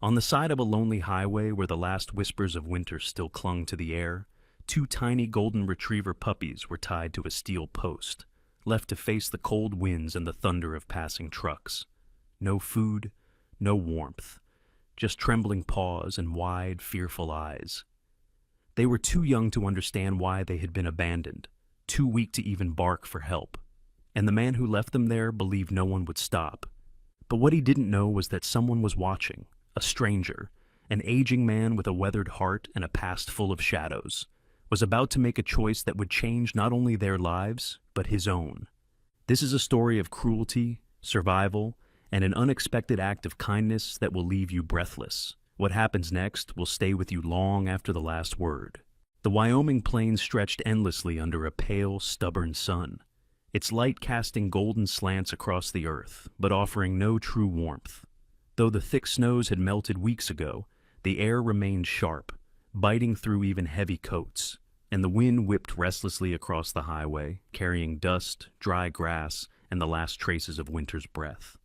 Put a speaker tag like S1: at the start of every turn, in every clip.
S1: On the side of a lonely highway where the last whispers of winter still clung to the air, two tiny golden retriever puppies were tied to a steel post, left to face the cold winds and the thunder of passing trucks. No food, no warmth, just trembling paws and wide, fearful eyes. They were too young to understand why they had been abandoned, too weak to even bark for help, and the man who left them there believed no one would stop. But what he didn't know was that someone was watching, a stranger, an aging man with a weathered heart and a past full of shadows, was about to make a choice that would change not only their lives, but his own. This is a story of cruelty, survival, and an unexpected act of kindness that will leave you breathless. What happens next will stay with you long after the last word. The Wyoming plains stretched endlessly under a pale, stubborn sun, its light casting golden slants across the earth, but offering no true warmth. Though the thick snows had melted weeks ago, the air remained sharp, biting through even heavy coats, and the wind whipped restlessly across the highway, carrying dust, dry grass, and the last traces of winter's breath.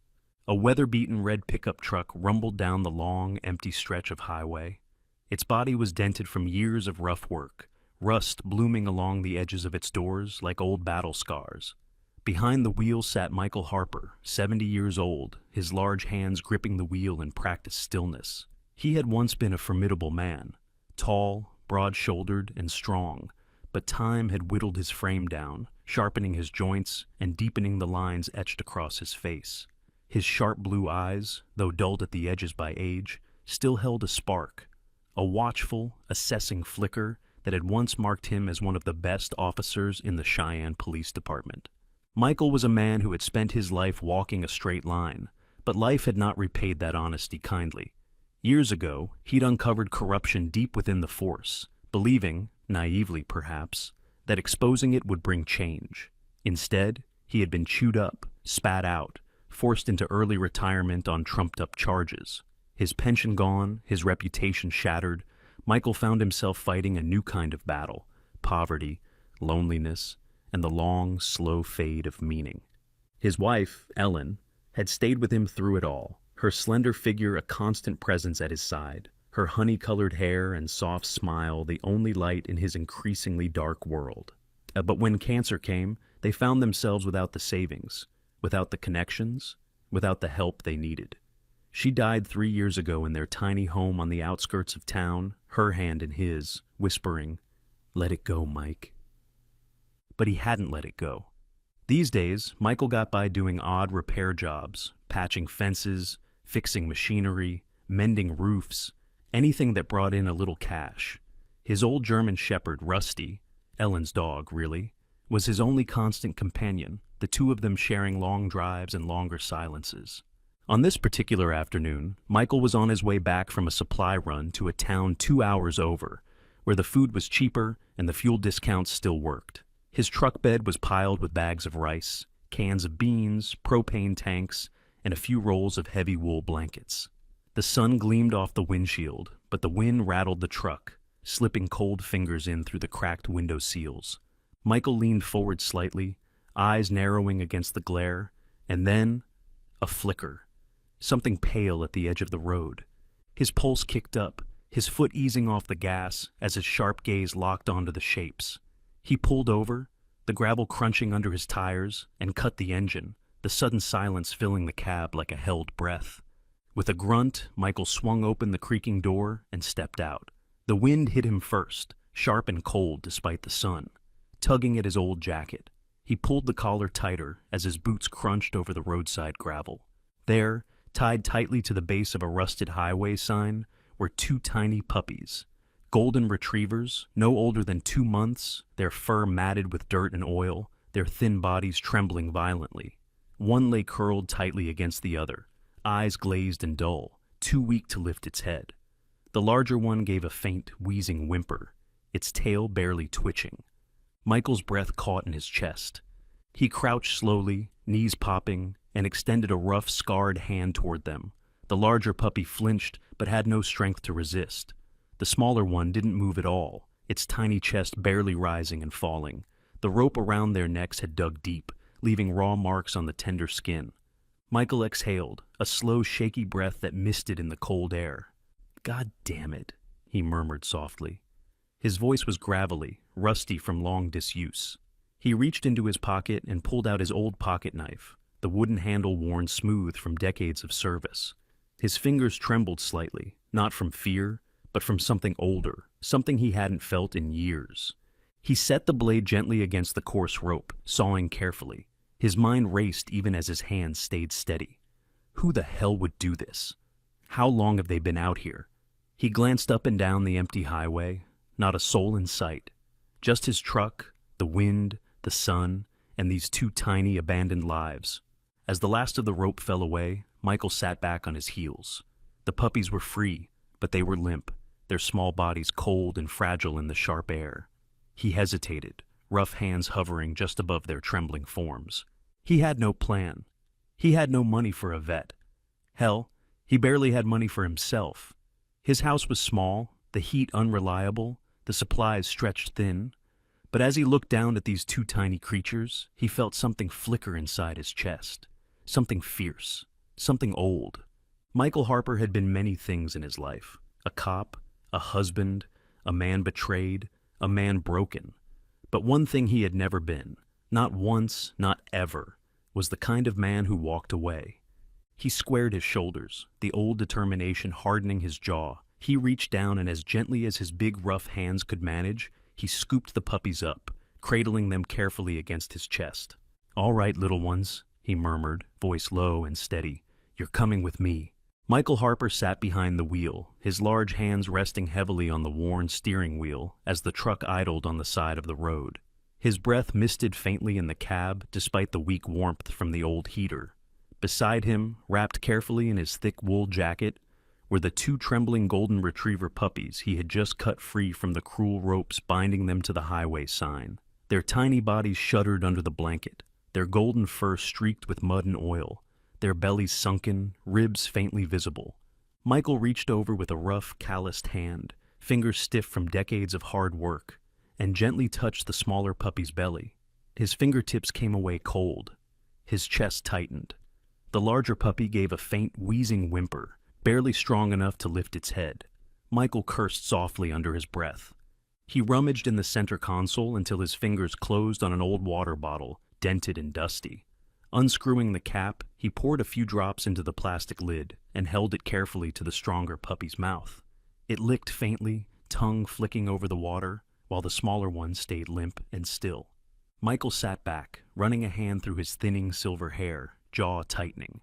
S1: A weather-beaten red pickup truck rumbled down the long, empty stretch of highway. Its body was dented from years of rough work, rust blooming along the edges of its doors like old battle scars. Behind the wheel sat Michael Harper, 70 years old, his large hands gripping the wheel in practiced stillness. He had once been a formidable man, tall, broad-shouldered, and strong, but time had whittled his frame down, sharpening his joints and deepening the lines etched across his face. His sharp blue eyes, though dulled at the edges by age, still held a spark, a watchful, assessing flicker that had once marked him as one of the best officers in the Cheyenne Police Department. Michael was a man who had spent his life walking a straight line, but life had not repaid that honesty kindly. Years ago, he'd uncovered corruption deep within the force, believing, naively perhaps, that exposing it would bring change. Instead, he had been chewed up, spat out, forced into early retirement on trumped-up charges. His pension gone, his reputation shattered, Michael found himself fighting a new kind of battle: poverty, loneliness, and the long, slow fade of meaning. His wife, Ellen, had stayed with him through it all, her slender figure a constant presence at his side, her honey-colored hair and soft smile the only light in his increasingly dark world. But when cancer came, they found themselves without the savings, without the connections, without the help they needed. She died 3 years ago in their tiny home on the outskirts of town, her hand in his, whispering, "Let it go, Mike." But he hadn't let it go. These days, Michael got by doing odd repair jobs, patching fences, fixing machinery, mending roofs, anything that brought in a little cash. His old German shepherd, Rusty, Ellen's dog, really, was his only constant companion, the two of them sharing long drives and longer silences. On this particular afternoon, Michael was on his way back from a supply run to a town 2 hours over, where the food was cheaper and the fuel discounts still worked. His truck bed was piled with bags of rice, cans of beans, propane tanks, and a few rolls of heavy wool blankets. The sun gleamed off the windshield, but the wind rattled the truck, slipping cold fingers in through the cracked window seals. Michael leaned forward slightly, eyes narrowing against the glare, and then a flicker. Something pale at the edge of the road. His pulse kicked up, his foot easing off the gas as his sharp gaze locked onto the shapes. He pulled over, the gravel crunching under his tires, and cut the engine, the sudden silence filling the cab like a held breath. With a grunt, Michael swung open the creaking door and stepped out. The wind hit him first, sharp and cold despite the sun, tugging at his old jacket. He pulled the collar tighter as his boots crunched over the roadside gravel. There, tied tightly to the base of a rusted highway sign, were two tiny puppies. Golden retrievers, no older than 2 months, their fur matted with dirt and oil, their thin bodies trembling violently. One lay curled tightly against the other, eyes glazed and dull, too weak to lift its head. The larger one gave a faint, wheezing whimper, its tail barely twitching. Michael's breath caught in his chest. He crouched slowly, knees popping, and extended a rough, scarred hand toward them. The larger puppy flinched, but had no strength to resist. The smaller one didn't move at all, its tiny chest barely rising and falling. The rope around their necks had dug deep, leaving raw marks on the tender skin. Michael exhaled, a slow, shaky breath that misted in the cold air. "God damn it," he murmured softly. His voice was gravelly, rusty from long disuse. He reached into his pocket and pulled out his old pocket knife, the wooden handle worn smooth from decades of service. His fingers trembled slightly, not from fear, but from something older, something he hadn't felt in years. He set the blade gently against the coarse rope, sawing carefully. His mind raced even as his hands stayed steady. Who the hell would do this? How long have they been out here? He glanced up and down the empty highway. Not a soul in sight. Just his truck, the wind, the sun, and these two tiny abandoned lives. As the last of the rope fell away, Michael sat back on his heels. The puppies were free, but they were limp, their small bodies cold and fragile in the sharp air. He hesitated, rough hands hovering just above their trembling forms. He had no plan. He had no money for a vet. Hell, he barely had money for himself. His house was small, the heat unreliable, the supplies stretched thin. But as he looked down at these two tiny creatures, he felt something flicker inside his chest. Something fierce. Something old. Michael Harper had been many things in his life. A cop, a husband, a man betrayed, a man broken. But one thing he had never been, not once, not ever, was the kind of man who walked away. He squared his shoulders, the old determination hardening his jaw. He reached down and as gently as his big rough hands could manage, he scooped the puppies up, cradling them carefully against his chest. "All right, little ones," he murmured, voice low and steady. "You're coming with me." Michael Harper sat behind the wheel, his large hands resting heavily on the worn steering wheel as the truck idled on the side of the road. His breath misted faintly in the cab despite the weak warmth from the old heater. Beside him, wrapped carefully in his thick wool jacket, were the two trembling golden retriever puppies he had just cut free from the cruel ropes binding them to the highway sign. Their tiny bodies shuddered under the blanket, their golden fur streaked with mud and oil, their bellies sunken, ribs faintly visible. Michael reached over with a rough, calloused hand, fingers stiff from decades of hard work, and gently touched the smaller puppy's belly. His fingertips came away cold. His chest tightened. The larger puppy gave a faint, wheezing whimper, barely strong enough to lift its head. Michael cursed softly under his breath. He rummaged in the center console until his fingers closed on an old water bottle, dented and dusty. Unscrewing the cap, he poured a few drops into the plastic lid and held it carefully to the stronger puppy's mouth. It licked faintly, tongue flicking over the water, while the smaller one stayed limp and still. Michael sat back, running a hand through his thinning silver hair, jaw tightening.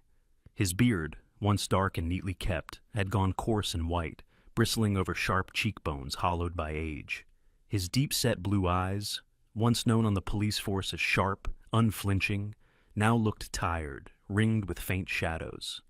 S1: His beard, once dark and neatly kept, had gone coarse and white, bristling over sharp cheekbones hollowed by age. His deep-set blue eyes, once known on the police force as sharp, unflinching, now looked tired, ringed with faint shadows.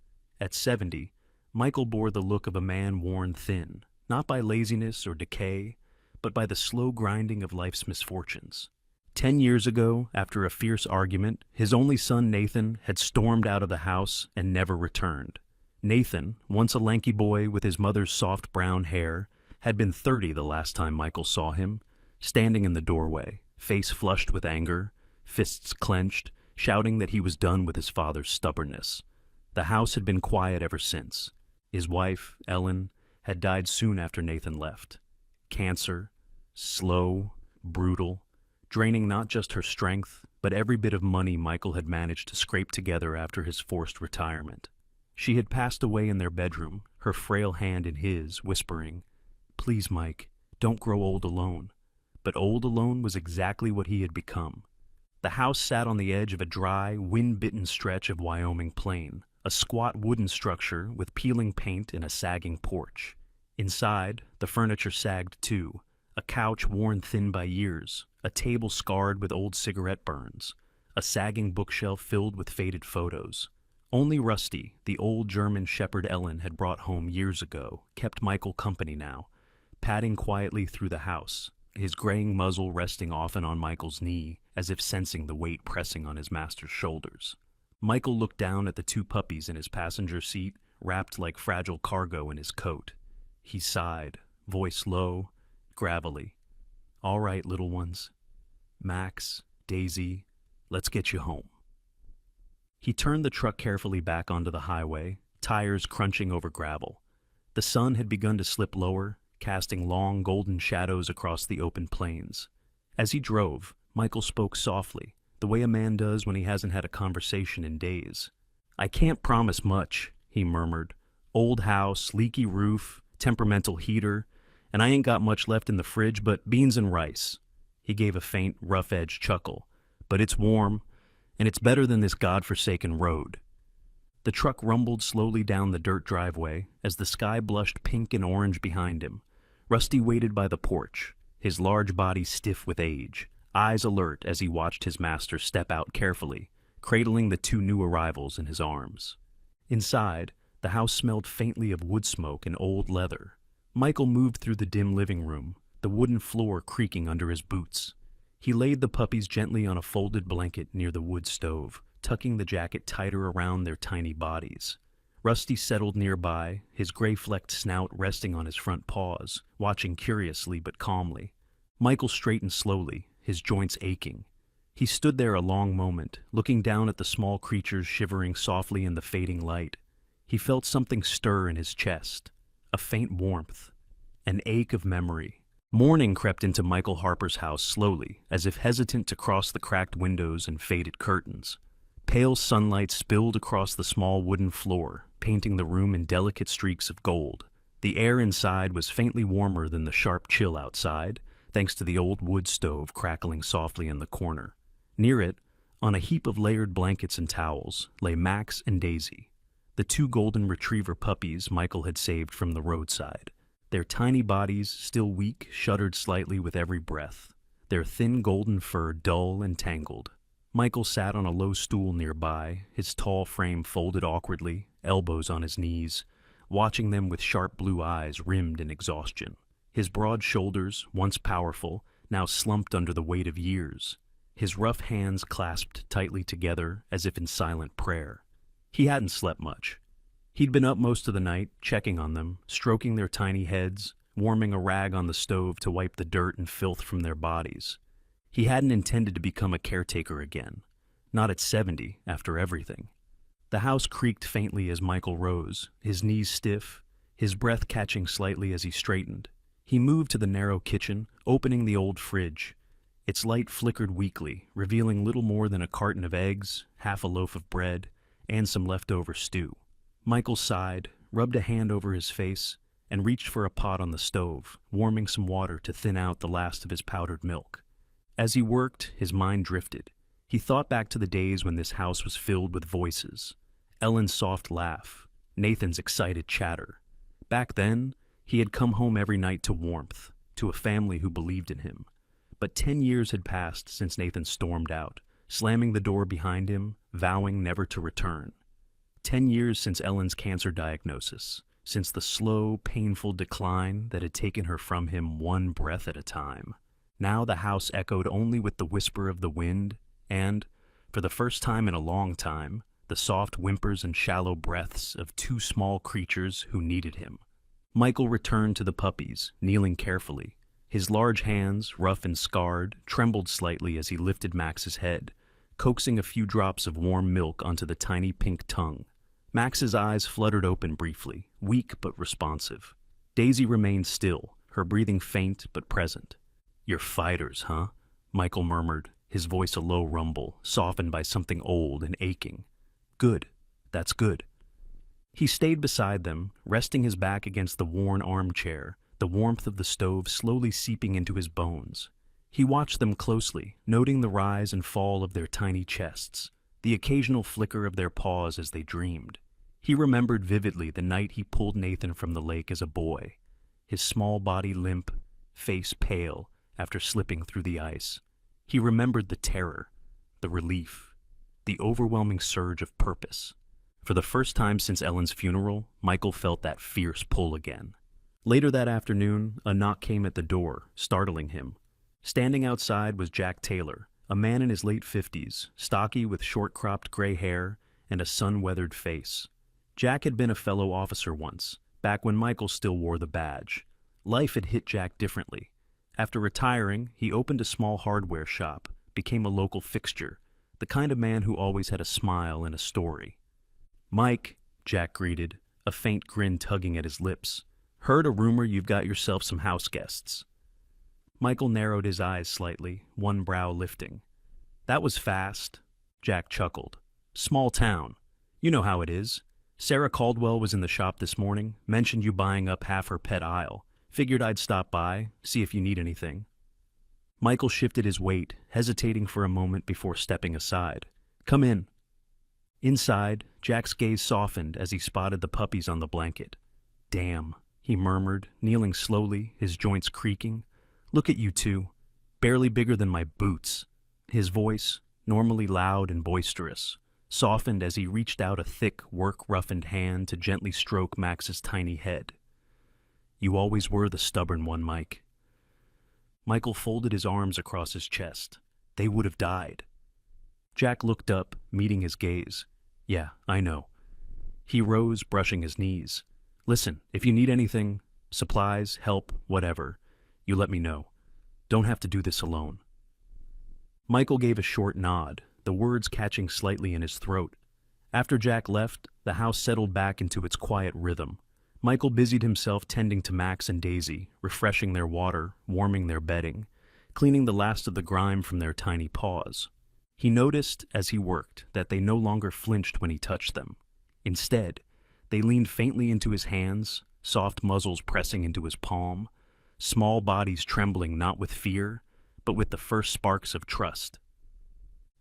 S1: At 70, Michael bore the look of a man worn thin, not by laziness or decay, but by the slow grinding of life's misfortunes. 10 years ago, after a fierce argument, his only son Nathan had stormed out of the house and never returned. Nathan, once a lanky boy with his mother's soft brown hair, had been 30 the last time Michael saw him, standing in the doorway, face flushed with anger, fists clenched, shouting that he was done with his father's stubbornness. The house had been quiet ever since. His wife, Ellen, had died soon after Nathan left. Cancer, slow, brutal, draining not just her strength, but every bit of money Michael had managed to scrape together after his forced retirement. She had passed away in their bedroom, her frail hand in his, whispering, "Please, Mike, don't grow old alone." But old alone was exactly what he had become. The house sat on the edge of a dry, wind-bitten stretch of Wyoming plain, a squat wooden structure with peeling paint and a sagging porch. Inside, the furniture sagged too, a couch worn thin by years, a table scarred with old cigarette burns, a sagging bookshelf filled with faded photos. Only Rusty, the old German shepherd Ellen had brought home years ago, kept Michael company now, padding quietly through the house, his graying muzzle resting often on Michael's knee, as if sensing the weight pressing on his master's shoulders. Michael looked down at the two puppies in his passenger seat, wrapped like fragile cargo in his coat. He sighed, voice low, gravelly. "All right, little ones. Max, Daisy, let's get you home." He turned the truck carefully back onto the highway, tires crunching over gravel. The sun had begun to slip lower, casting long golden shadows across the open plains. As he drove, Michael spoke softly, the way a man does when he hasn't had a conversation in days. "I can't promise much," he murmured. "Old house, leaky roof, temperamental heater, and I ain't got much left in the fridge but beans and rice." He gave a faint, rough-edged chuckle. "But it's warm, and it's better than this godforsaken road." The truck rumbled slowly down the dirt driveway as the sky blushed pink and orange behind him. Rusty waited by the porch, his large body stiff with age, eyes alert as he watched his master step out carefully, cradling the two new arrivals in his arms. Inside, the house smelled faintly of wood smoke and old leather. Michael moved through the dim living room, the wooden floor creaking under his boots. He laid the puppies gently on a folded blanket near the wood stove, tucking the jacket tighter around their tiny bodies. Rusty settled nearby, his gray-flecked snout resting on his front paws, watching curiously but calmly. Michael straightened slowly, his joints aching. He stood there a long moment, looking down at the small creatures shivering softly in the fading light. He felt something stir in his chest, a faint warmth, an ache of memory. Morning crept into Michael Harper's house slowly, as if hesitant to cross the cracked windows and faded curtains. Pale sunlight spilled across the small wooden floor, painting the room in delicate streaks of gold. The air inside was faintly warmer than the sharp chill outside, thanks to the old wood stove crackling softly in the corner. Near it, on a heap of layered blankets and towels, lay Max and Daisy, the two golden retriever puppies Michael had saved from the roadside. Their tiny bodies, still weak, shuddered slightly with every breath, their thin golden fur dull and tangled. Michael sat on a low stool nearby, his tall frame folded awkwardly, elbows on his knees, watching them with sharp blue eyes rimmed in exhaustion. His broad shoulders, once powerful, now slumped under the weight of years. His rough hands clasped tightly together as if in silent prayer. He hadn't slept much. He'd been up most of the night, checking on them, stroking their tiny heads, warming a rag on the stove to wipe the dirt and filth from their bodies. He hadn't intended to become a caretaker again, not at 70, after everything. The house creaked faintly as Michael rose, his knees stiff, his breath catching slightly as he straightened. He moved to the narrow kitchen, opening the old fridge. Its light flickered weakly, revealing little more than a carton of eggs, half a loaf of bread, and some leftover stew. Michael sighed, rubbed a hand over his face, and reached for a pot on the stove, warming some water to thin out the last of his powdered milk. As he worked, his mind drifted. He thought back to the days when this house was filled with voices. Ellen's soft laugh, Nathan's excited chatter. Back then, he had come home every night to warmth, to a family who believed in him. But 10 years had passed since Nathan stormed out, slamming the door behind him, vowing never to return. 10 years since Ellen's cancer diagnosis, since the slow, painful decline that had taken her from him one breath at a time. Now the house echoed only with the whisper of the wind and, for the first time in a long time, the soft whimpers and shallow breaths of two small creatures who needed him. Michael returned to the puppies, kneeling carefully. His large hands, rough and scarred, trembled slightly as he lifted Max's head, coaxing a few drops of warm milk onto the tiny pink tongue. Max's eyes fluttered open briefly, weak but responsive. Daisy remained still, her breathing faint but present. "You're fighters, huh?" Michael murmured, his voice a low rumble, softened by something old and aching. "Good. That's good." He stayed beside them, resting his back against the worn armchair, the warmth of the stove slowly seeping into his bones. He watched them closely, noting the rise and fall of their tiny chests, the occasional flicker of their paws as they dreamed. He remembered vividly the night he pulled Nathan from the lake as a boy, his small body limp, face pale, after slipping through the ice. He remembered the terror, the relief, the overwhelming surge of purpose. For the first time since Ellen's funeral, Michael felt that fierce pull again. Later that afternoon, a knock came at the door, startling him. Standing outside was Jack Taylor, a man in his late 50s, stocky with short-cropped gray hair and a sun-weathered face. Jack had been a fellow officer once, back when Michael still wore the badge. Life had hit Jack differently. After retiring, he opened a small hardware shop, became a local fixture, the kind of man who always had a smile and a story. "Mike," Jack greeted, a faint grin tugging at his lips. "Heard a rumor you've got yourself some house guests." Michael narrowed his eyes slightly, one brow lifting. "That was fast," Jack chuckled. "Small town. You know how it is. Sarah Caldwell was in the shop this morning, mentioned you buying up half her pet aisle. Figured I'd stop by, see if you need anything." Michael shifted his weight, hesitating for a moment before stepping aside. "Come in." Inside, Jack's gaze softened as he spotted the puppies on the blanket. "Damn," he murmured, kneeling slowly, his joints creaking. "Look at you two. Barely bigger than my boots." His voice, normally loud and boisterous, softened as he reached out a thick, work-roughened hand to gently stroke Max's tiny head. "You always were the stubborn one, Mike." Michael folded his arms across his chest. "They would have died." Jack looked up, meeting his gaze. "Yeah, I know." He rose, brushing his knees. "Listen, if you need anything, supplies, help, whatever, you let me know. Don't have to do this alone." Michael gave a short nod, the words catching slightly in his throat. After Jack left, the house settled back into its quiet rhythm. Michael busied himself tending to Max and Daisy, refreshing their water, warming their bedding, cleaning the last of the grime from their tiny paws. He noticed, as he worked, that they no longer flinched when he touched them. Instead, they leaned faintly into his hands, soft muzzles pressing into his palm, small bodies trembling not with fear, but with the first sparks of trust.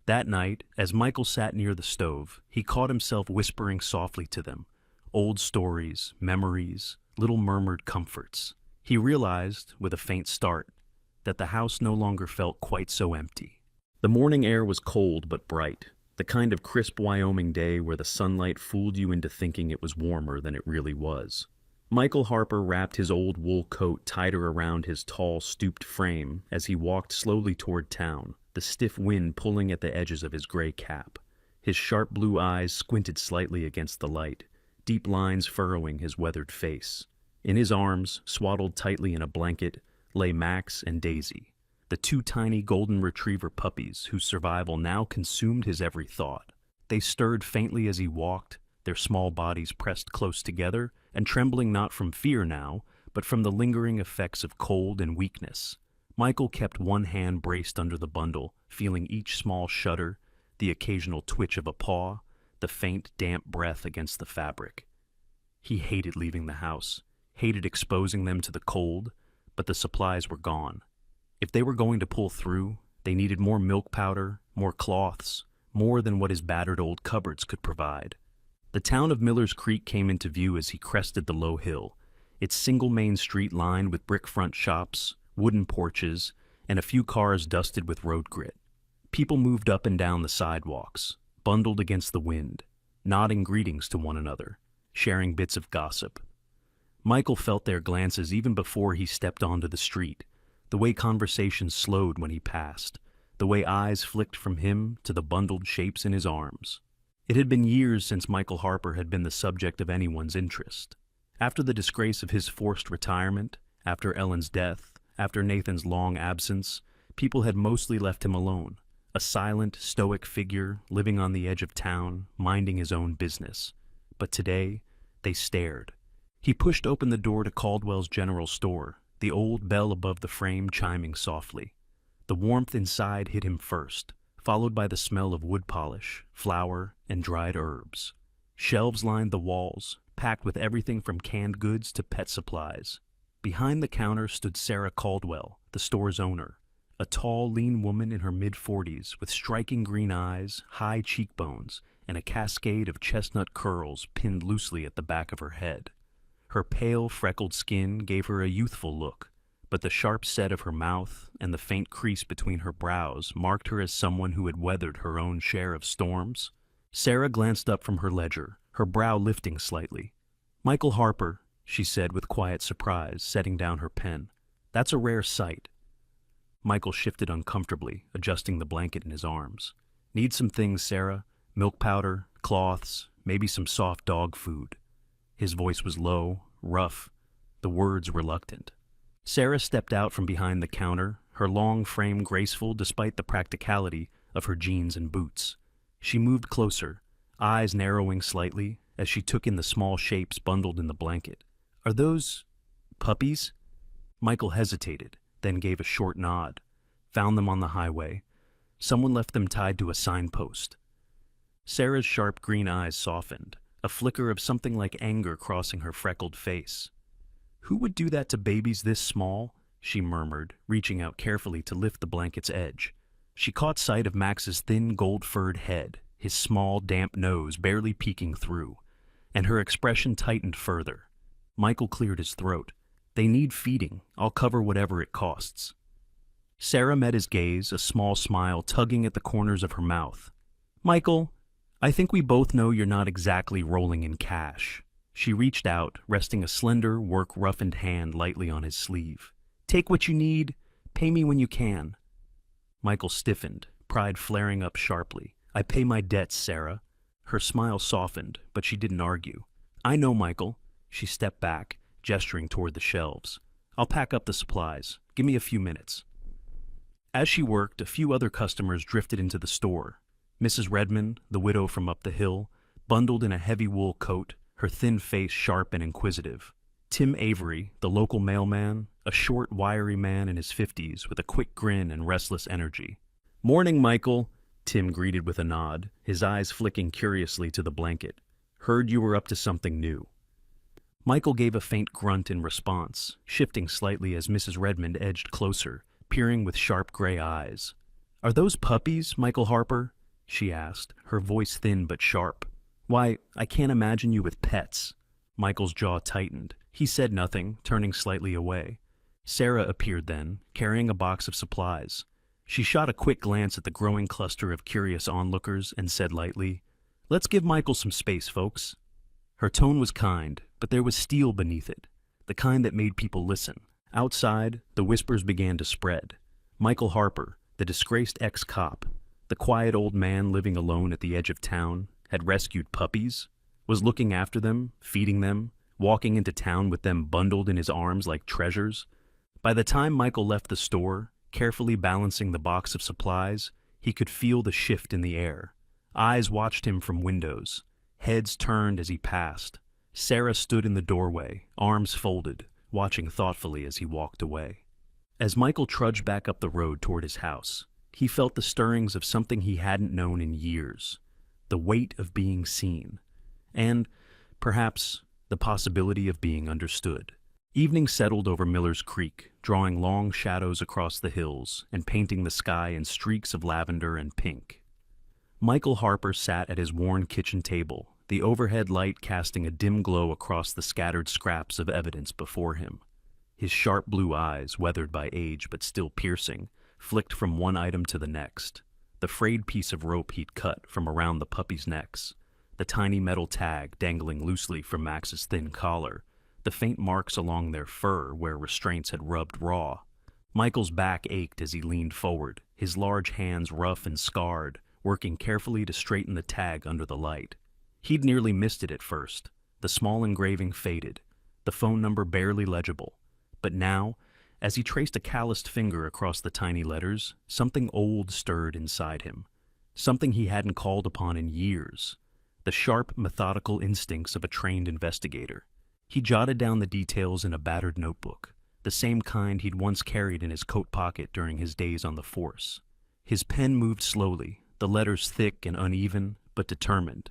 S1: That night, as Michael sat near the stove, he caught himself whispering softly to them. Old stories, memories, little murmured comforts. He realized, with a faint start, that the house no longer felt quite so empty. The morning air was cold but bright, the kind of crisp Wyoming day where the sunlight fooled you into thinking it was warmer than it really was. Michael Harper wrapped his old wool coat tighter around his tall, stooped frame as he walked slowly toward town, the stiff wind pulling at the edges of his gray cap. His sharp blue eyes squinted slightly against the light, deep lines furrowing his weathered face. In his arms, swaddled tightly in a blanket, lay Max and Daisy, the two tiny golden retriever puppies whose survival now consumed his every thought. They stirred faintly as he walked, their small bodies pressed close together and trembling not from fear now, but from the lingering effects of cold and weakness. Michael kept one hand braced under the bundle, feeling each small shudder, the occasional twitch of a paw, the faint, damp breath against the fabric. He hated leaving the house, hated exposing them to the cold, but the supplies were gone. If they were going to pull through, they needed more milk powder, more cloths, more than what his battered old cupboards could provide. The town of Miller's Creek came into view as he crested the low hill, its single main street lined with brick front shops, wooden porches, and a few cars dusted with road grit. People moved up and down the sidewalks, bundled against the wind, nodding greetings to one another, sharing bits of gossip. Michael felt their glances even before he stepped onto the street, the way conversation slowed when he passed, the way eyes flicked from him to the bundled shapes in his arms. It had been years since Michael Harper had been the subject of anyone's interest. After the disgrace of his forced retirement, after Ellen's death, after Nathan's long absence, people had mostly left him alone, a silent, stoic figure living on the edge of town, minding his own business. But today, they stared. He pushed open the door to Caldwell's general store, the old bell above the frame chiming softly. The warmth inside hit him first, followed by the smell of wood polish, flour, and dried herbs. Shelves lined the walls, packed with everything from canned goods to pet supplies. Behind the counter stood Sarah Caldwell, the store's owner, a tall, lean woman in her mid-40s with striking green eyes, high cheekbones, and a cascade of chestnut curls pinned loosely at the back of her head. Her pale, freckled skin gave her a youthful look, but the sharp set of her mouth and the faint crease between her brows marked her as someone who had weathered her own share of storms. Sarah glanced up from her ledger, her brow lifting slightly. "Michael Harper," she said with quiet surprise, setting down her pen. "That's a rare sight." Michael shifted uncomfortably, adjusting the blanket in his arms. "Need some things, Sarah. Milk powder, cloths, maybe some soft dog food." His voice was low, rough, the words reluctant. Sarah stepped out from behind the counter, her long frame graceful despite the practicality of her jeans and boots. She moved closer, eyes narrowing slightly as she took in the small shapes bundled in the blanket. "Are those puppies?" Michael hesitated, then gave a short nod. "Found them on the highway. Someone left them tied to a signpost." Sarah's sharp green eyes softened, a flicker of something like anger crossing her freckled face. "Who would do that to babies this small?" she murmured, reaching out carefully to lift the blanket's edge. She caught sight of Max's thin, gold-furred head, his small, damp nose barely peeking through, and her expression tightened further. Michael cleared his throat. "They need feeding. I'll cover whatever it costs." Sarah met his gaze, a small smile tugging at the corners of her mouth. "Michael, I think we both know you're not exactly rolling in cash." She reached out, resting a slender, work-roughened hand lightly on his sleeve. "Take what you need. Pay me when you can." Michael stiffened, pride flaring up sharply. "I pay my debts, Sarah." Her smile softened, but she didn't argue. "I know, Michael." She stepped back, gesturing toward the shelves. "I'll pack up the supplies. Give me a few minutes." As she worked, a few other customers drifted into the store. Mrs. Redmond, the widow from up the hill, bundled in a heavy wool coat, her thin face sharp and inquisitive. Tim Avery, the local mailman, a short, wiry man in his 50s with a quick grin and restless energy. "Morning, Michael," Tim greeted with a nod, his eyes flicking curiously to the blanket. "Heard you were up to something new." Michael gave a faint grunt in response, shifting slightly as Mrs. Redmond edged closer, peering with sharp gray eyes. "Are those puppies, Michael Harper?" she asked, her voice thin but sharp. "Why, I can't imagine you with pets." Michael's jaw tightened. He said nothing, turning slightly away. Sarah appeared then, carrying a box of supplies. She shot a quick glance at the growing cluster of curious onlookers and said lightly, "Let's give Michael some space, folks." Her tone was kind, but there was steel beneath it, the kind that made people listen. Outside, the whispers began to spread. Michael Harper, the disgraced ex-cop, the quiet old man living alone at the edge of town, had rescued puppies, was looking after them, feeding them, walking into town with them bundled in his arms like treasures. By the time Michael left the store, carefully balancing the box of supplies, he could feel the shift in the air. Eyes watched him from windows. Heads turned as he passed. Sarah stood in the doorway, arms folded, watching thoughtfully as he walked away. As Michael trudged back up the road toward his house, he felt the stirrings of something he hadn't known in years, the weight of being seen, and, perhaps, the possibility of being understood. Evening settled over Miller's Creek, drawing long shadows across the hills and painting the sky in streaks of lavender and pink. Michael Harper sat at his worn kitchen table, the overhead light casting a dim glow across the scattered scraps of evidence before him. His sharp blue eyes, weathered by age but still piercing, flicked from one item to the next. The frayed piece of rope he'd cut from around the puppies' necks, the tiny metal tag dangling loosely from Max's thin collar, the faint marks along their fur where restraints had rubbed raw. Michael's back ached as he leaned forward, his large hands rough and scarred, working carefully to straighten the tag under the light. He'd nearly missed it at first. The small engraving faded, the phone number barely legible. But now, as he traced a calloused finger across the tiny letters, something old stirred inside him. Something he hadn't called upon in years. The sharp, methodical instincts of a trained investigator. He jotted down the details in a battered notebook, the same kind he'd once carried in his coat pocket during his days on the force. His pen moved slowly, the letters thick and uneven, but determined.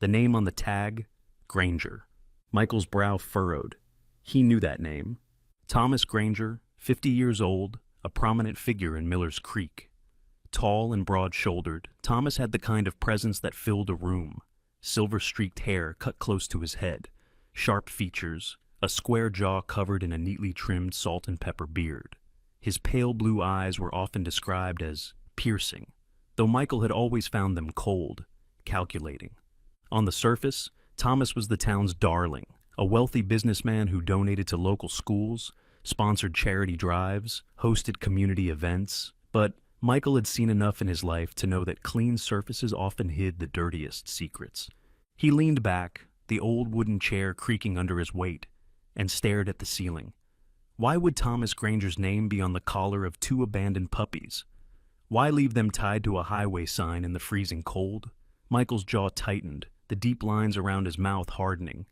S1: The name on the tag, Granger. Michael's brow furrowed. He knew that name. Thomas Granger, 50 years old, a prominent figure in Miller's Creek. Tall and broad-shouldered, Thomas had the kind of presence that filled a room. Silver-streaked hair cut close to his head, sharp features, a square jaw covered in a neatly trimmed salt and pepper beard. His pale blue eyes were often described as piercing, though Michael had always found them cold, calculating. On the surface, Thomas was the town's darling, a wealthy businessman who donated to local schools, sponsored charity drives, hosted community events, but Michael had seen enough in his life to know that clean surfaces often hid the dirtiest secrets. He leaned back, the old wooden chair creaking under his weight, and stared at the ceiling. Why would Thomas Granger's name be on the collar of 2 abandoned puppies? Why leave them tied to a highway sign in the freezing cold? Michael's jaw tightened, the deep lines around his mouth hardening.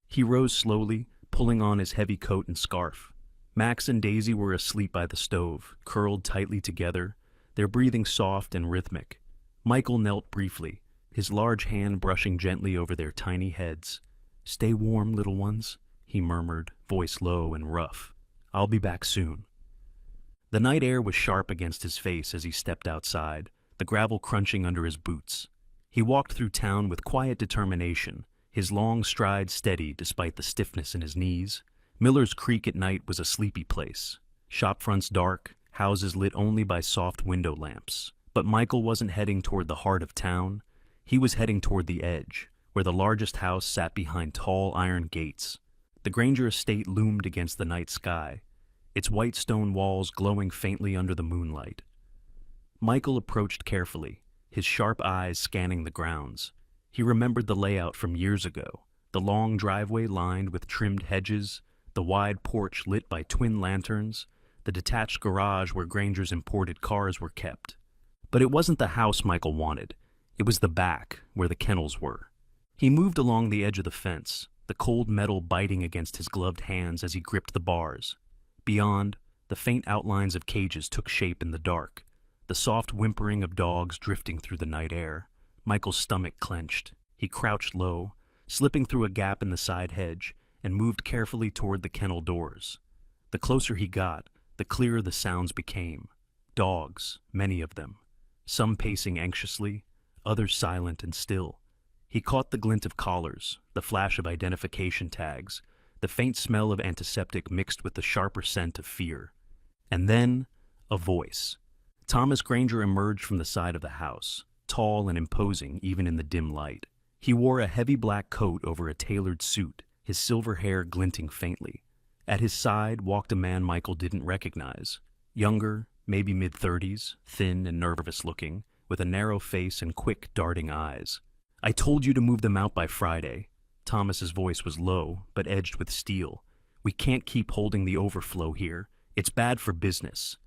S1: He rose slowly, pulling on his heavy coat and scarf. Max and Daisy were asleep by the stove, curled tightly together, their breathing soft and rhythmic. Michael knelt briefly, his large hand brushing gently over their tiny heads. "Stay warm, little ones," he murmured, voice low and rough. "I'll be back soon." The night air was sharp against his face as he stepped outside, the gravel crunching under his boots. He walked through town with quiet determination, his long stride steady despite the stiffness in his knees. Miller's Creek at night was a sleepy place. Shop fronts dark, houses lit only by soft window lamps. But Michael wasn't heading toward the heart of town. He was heading toward the edge, where the largest house sat behind tall iron gates. The Granger estate loomed against the night sky, its white stone walls glowing faintly under the moonlight. Michael approached carefully, his sharp eyes scanning the grounds. He remembered the layout from years ago, the long driveway lined with trimmed hedges, the wide porch lit by twin lanterns, the detached garage where Granger's imported cars were kept. But it wasn't the house Michael wanted. It was the back, where the kennels were. He moved along the edge of the fence, the cold metal biting against his gloved hands as he gripped the bars. Beyond, the faint outlines of cages took shape in the dark, the soft whimpering of dogs drifting through the night air. Michael's stomach clenched. He crouched low, slipping through a gap in the side hedge, and moved carefully toward the kennel doors. The closer he got, the clearer the sounds became. Dogs, many of them. Some pacing anxiously, others silent and still. He caught the glint of collars, the flash of identification tags, the faint smell of antiseptic mixed with the sharper scent of fear. And then, a voice. Thomas Granger emerged from the side of the house, tall and imposing even in the dim light. He wore a heavy black coat over a tailored suit, his silver hair glinting faintly. At his side walked a man Michael didn't recognize. Younger, maybe mid-30s, thin and nervous-looking, with a narrow face and quick, darting eyes. "I told you to move them out by Friday." Thomas's voice was low, but edged with steel. "We can't keep holding the overflow here. It's bad for business."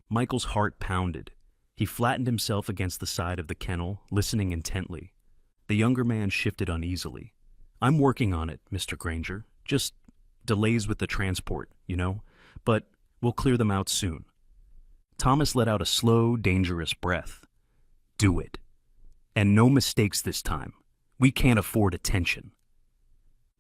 S1: Michael's heart pounded. He flattened himself against the side of the kennel, listening intently. The younger man shifted uneasily. "I'm working on it, Mr. Granger. Just delays with the transport, you know, but we'll clear them out soon." Thomas let out a slow, dangerous breath. "Do it. And no mistakes this time. We can't afford attention."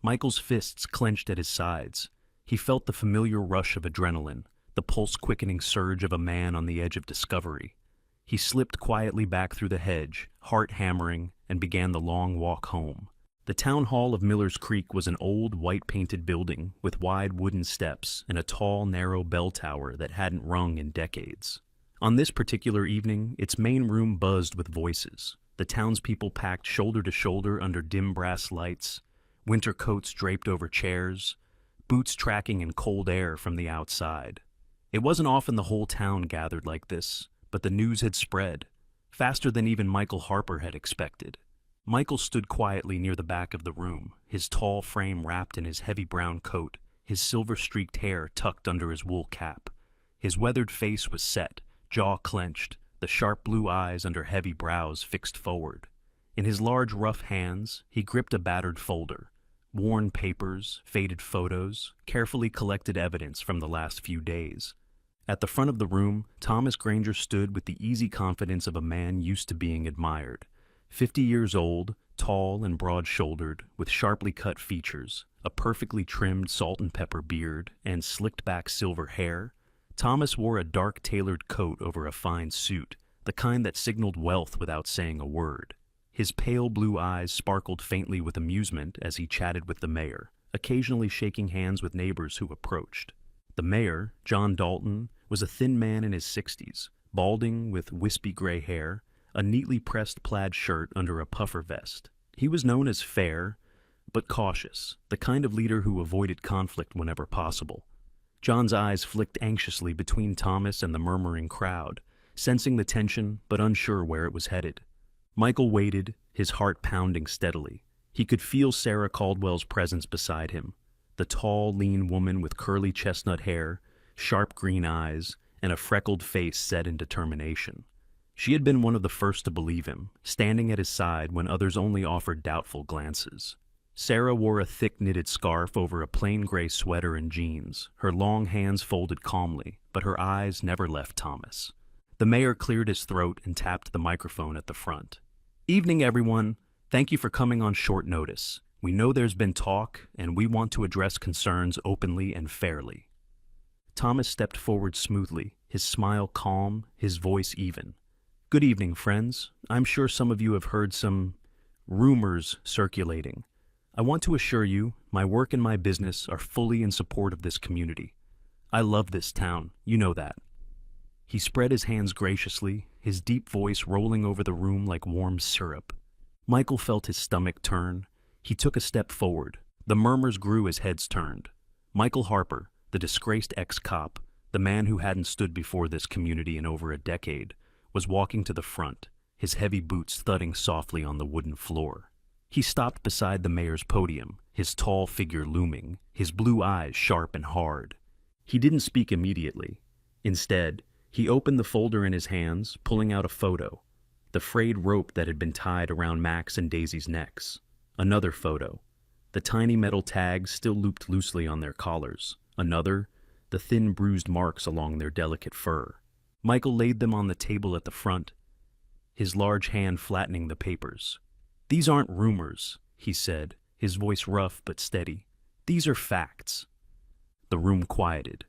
S1: Michael's fists clenched at his sides. He felt the familiar rush of adrenaline, the pulse-quickening surge of a man on the edge of discovery. He slipped quietly back through the hedge, heart hammering, and began the long walk home. The town hall of Miller's Creek was an old, white-painted building with wide wooden steps and a tall, narrow bell tower that hadn't rung in decades. On this particular evening, its main room buzzed with voices. The townspeople packed shoulder to shoulder under dim brass lights, winter coats draped over chairs, boots tracking in cold air from the outside. It wasn't often the whole town gathered like this, but the news had spread, faster than even Michael Harper had expected. Michael stood quietly near the back of the room, his tall frame wrapped in his heavy brown coat, his silver-streaked hair tucked under his wool cap. His weathered face was set, jaw clenched, the sharp blue eyes under heavy brows fixed forward. In his large, rough hands, he gripped a battered folder. Worn papers, faded photos, carefully collected evidence from the last few days. At the front of the room, Thomas Granger stood with the easy confidence of a man used to being admired. 50 years old, tall and broad-shouldered, with sharply cut features, a perfectly trimmed salt and pepper beard, and slicked-back silver hair, Thomas wore a dark tailored coat over a fine suit, the kind that signaled wealth without saying a word. His pale blue eyes sparkled faintly with amusement as he chatted with the mayor, occasionally shaking hands with neighbors who approached. The mayor, John Dalton, was a thin man in his 60s, balding with wispy gray hair, a neatly pressed plaid shirt under a puffer vest. He was known as fair, but cautious, the kind of leader who avoided conflict whenever possible. John's eyes flicked anxiously between Thomas and the murmuring crowd, sensing the tension but unsure where it was headed. Michael waited, his heart pounding steadily. He could feel Sarah Caldwell's presence beside him, the tall, lean woman with curly chestnut hair, sharp green eyes, and a freckled face set in determination. She had been one of the first to believe him, standing at his side when others only offered doubtful glances. Sarah wore a thick knitted scarf over a plain gray sweater and jeans, her long hands folded calmly, but her eyes never left Thomas. The mayor cleared his throat and tapped the microphone at the front. "Evening, everyone. Thank you for coming on short notice. We know there's been talk, and we want to address concerns openly and fairly." Thomas stepped forward smoothly, his smile calm, his voice even. "Good evening, friends. I'm sure some of you have heard some rumors circulating. I want to assure you, my work and my business are fully in support of this community. I love this town, you know that." He spread his hands graciously, his deep voice rolling over the room like warm syrup. Michael felt his stomach turn. He took a step forward. The murmurs grew as heads turned. Michael Harper, the disgraced ex-cop, the man who hadn't stood before this community in over a decade, was walking to the front, his heavy boots thudding softly on the wooden floor. He stopped beside the mayor's podium, his tall figure looming, his blue eyes sharp and hard. He didn't speak immediately. Instead, he opened the folder in his hands, pulling out a photo. The frayed rope that had been tied around Max and Daisy's necks. Another photo. The tiny metal tags still looped loosely on their collars. Another, the thin bruised marks along their delicate fur. Michael laid them on the table at the front, his large hand flattening the papers. "These aren't rumors," he said, his voice rough but steady. "These are facts." The room quieted.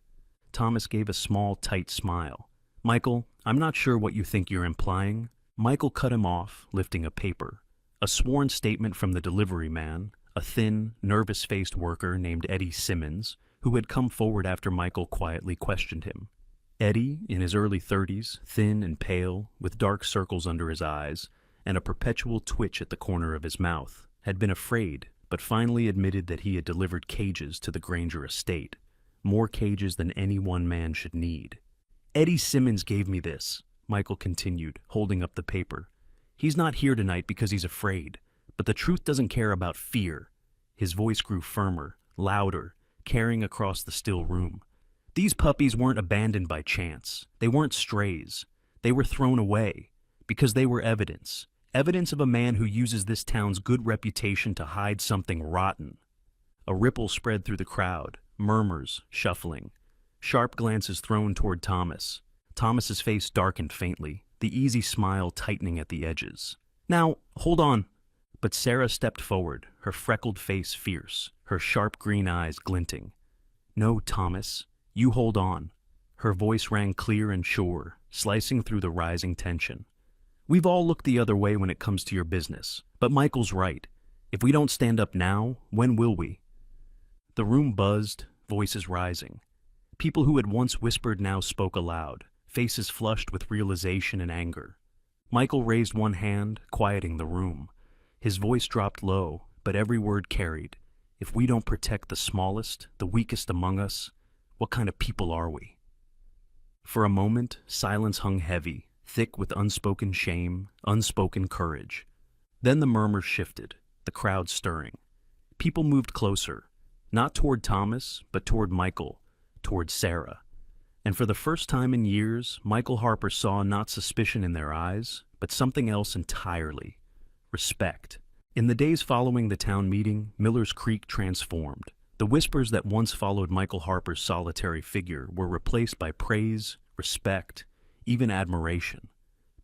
S1: Thomas gave a small, tight smile. "Michael, I'm not sure what you think you're implying." Michael cut him off, lifting a paper. A sworn statement from the delivery man, a thin, nervous-faced worker named Eddie Simmons, who had come forward after Michael quietly questioned him. Eddie, in his early 30s, thin and pale, with dark circles under his eyes, and a perpetual twitch at the corner of his mouth, had been afraid, but finally admitted that he had delivered cages to the Granger estate, more cages than any one man should need. "Eddie Simmons gave me this," Michael continued, holding up the paper. "He's not here tonight because he's afraid, but the truth doesn't care about fear." His voice grew firmer, louder, carrying across the still room. "These puppies weren't abandoned by chance. They weren't strays. They were thrown away because they were evidence. Evidence of a man who uses this town's good reputation to hide something rotten." A ripple spread through the crowd, murmurs, shuffling. Sharp glances thrown toward Thomas. Thomas's face darkened faintly, the easy smile tightening at the edges. "Now, hold on." But Sarah stepped forward, her freckled face fierce, her sharp green eyes glinting. "No, Thomas, you hold on." Her voice rang clear and sure, slicing through the rising tension. "We've all looked the other way when it comes to your business, but Michael's right. If we don't stand up now, when will we?" The room buzzed, voices rising. People who had once whispered now spoke aloud, faces flushed with realization and anger. Michael raised one hand, quieting the room. His voice dropped low, but every word carried. "If we don't protect the smallest, the weakest among us, what kind of people are we?" For a moment, silence hung heavy, thick with unspoken shame, unspoken courage. Then the murmurs shifted, the crowd stirring. People moved closer, not toward Thomas, but toward Michael, toward Sarah. And for the first time in years, Michael Harper saw not suspicion in their eyes, but something else entirely: respect. In the days following the town meeting, Miller's Creek transformed. The whispers that once followed Michael Harper's solitary figure were replaced by praise, respect, even admiration.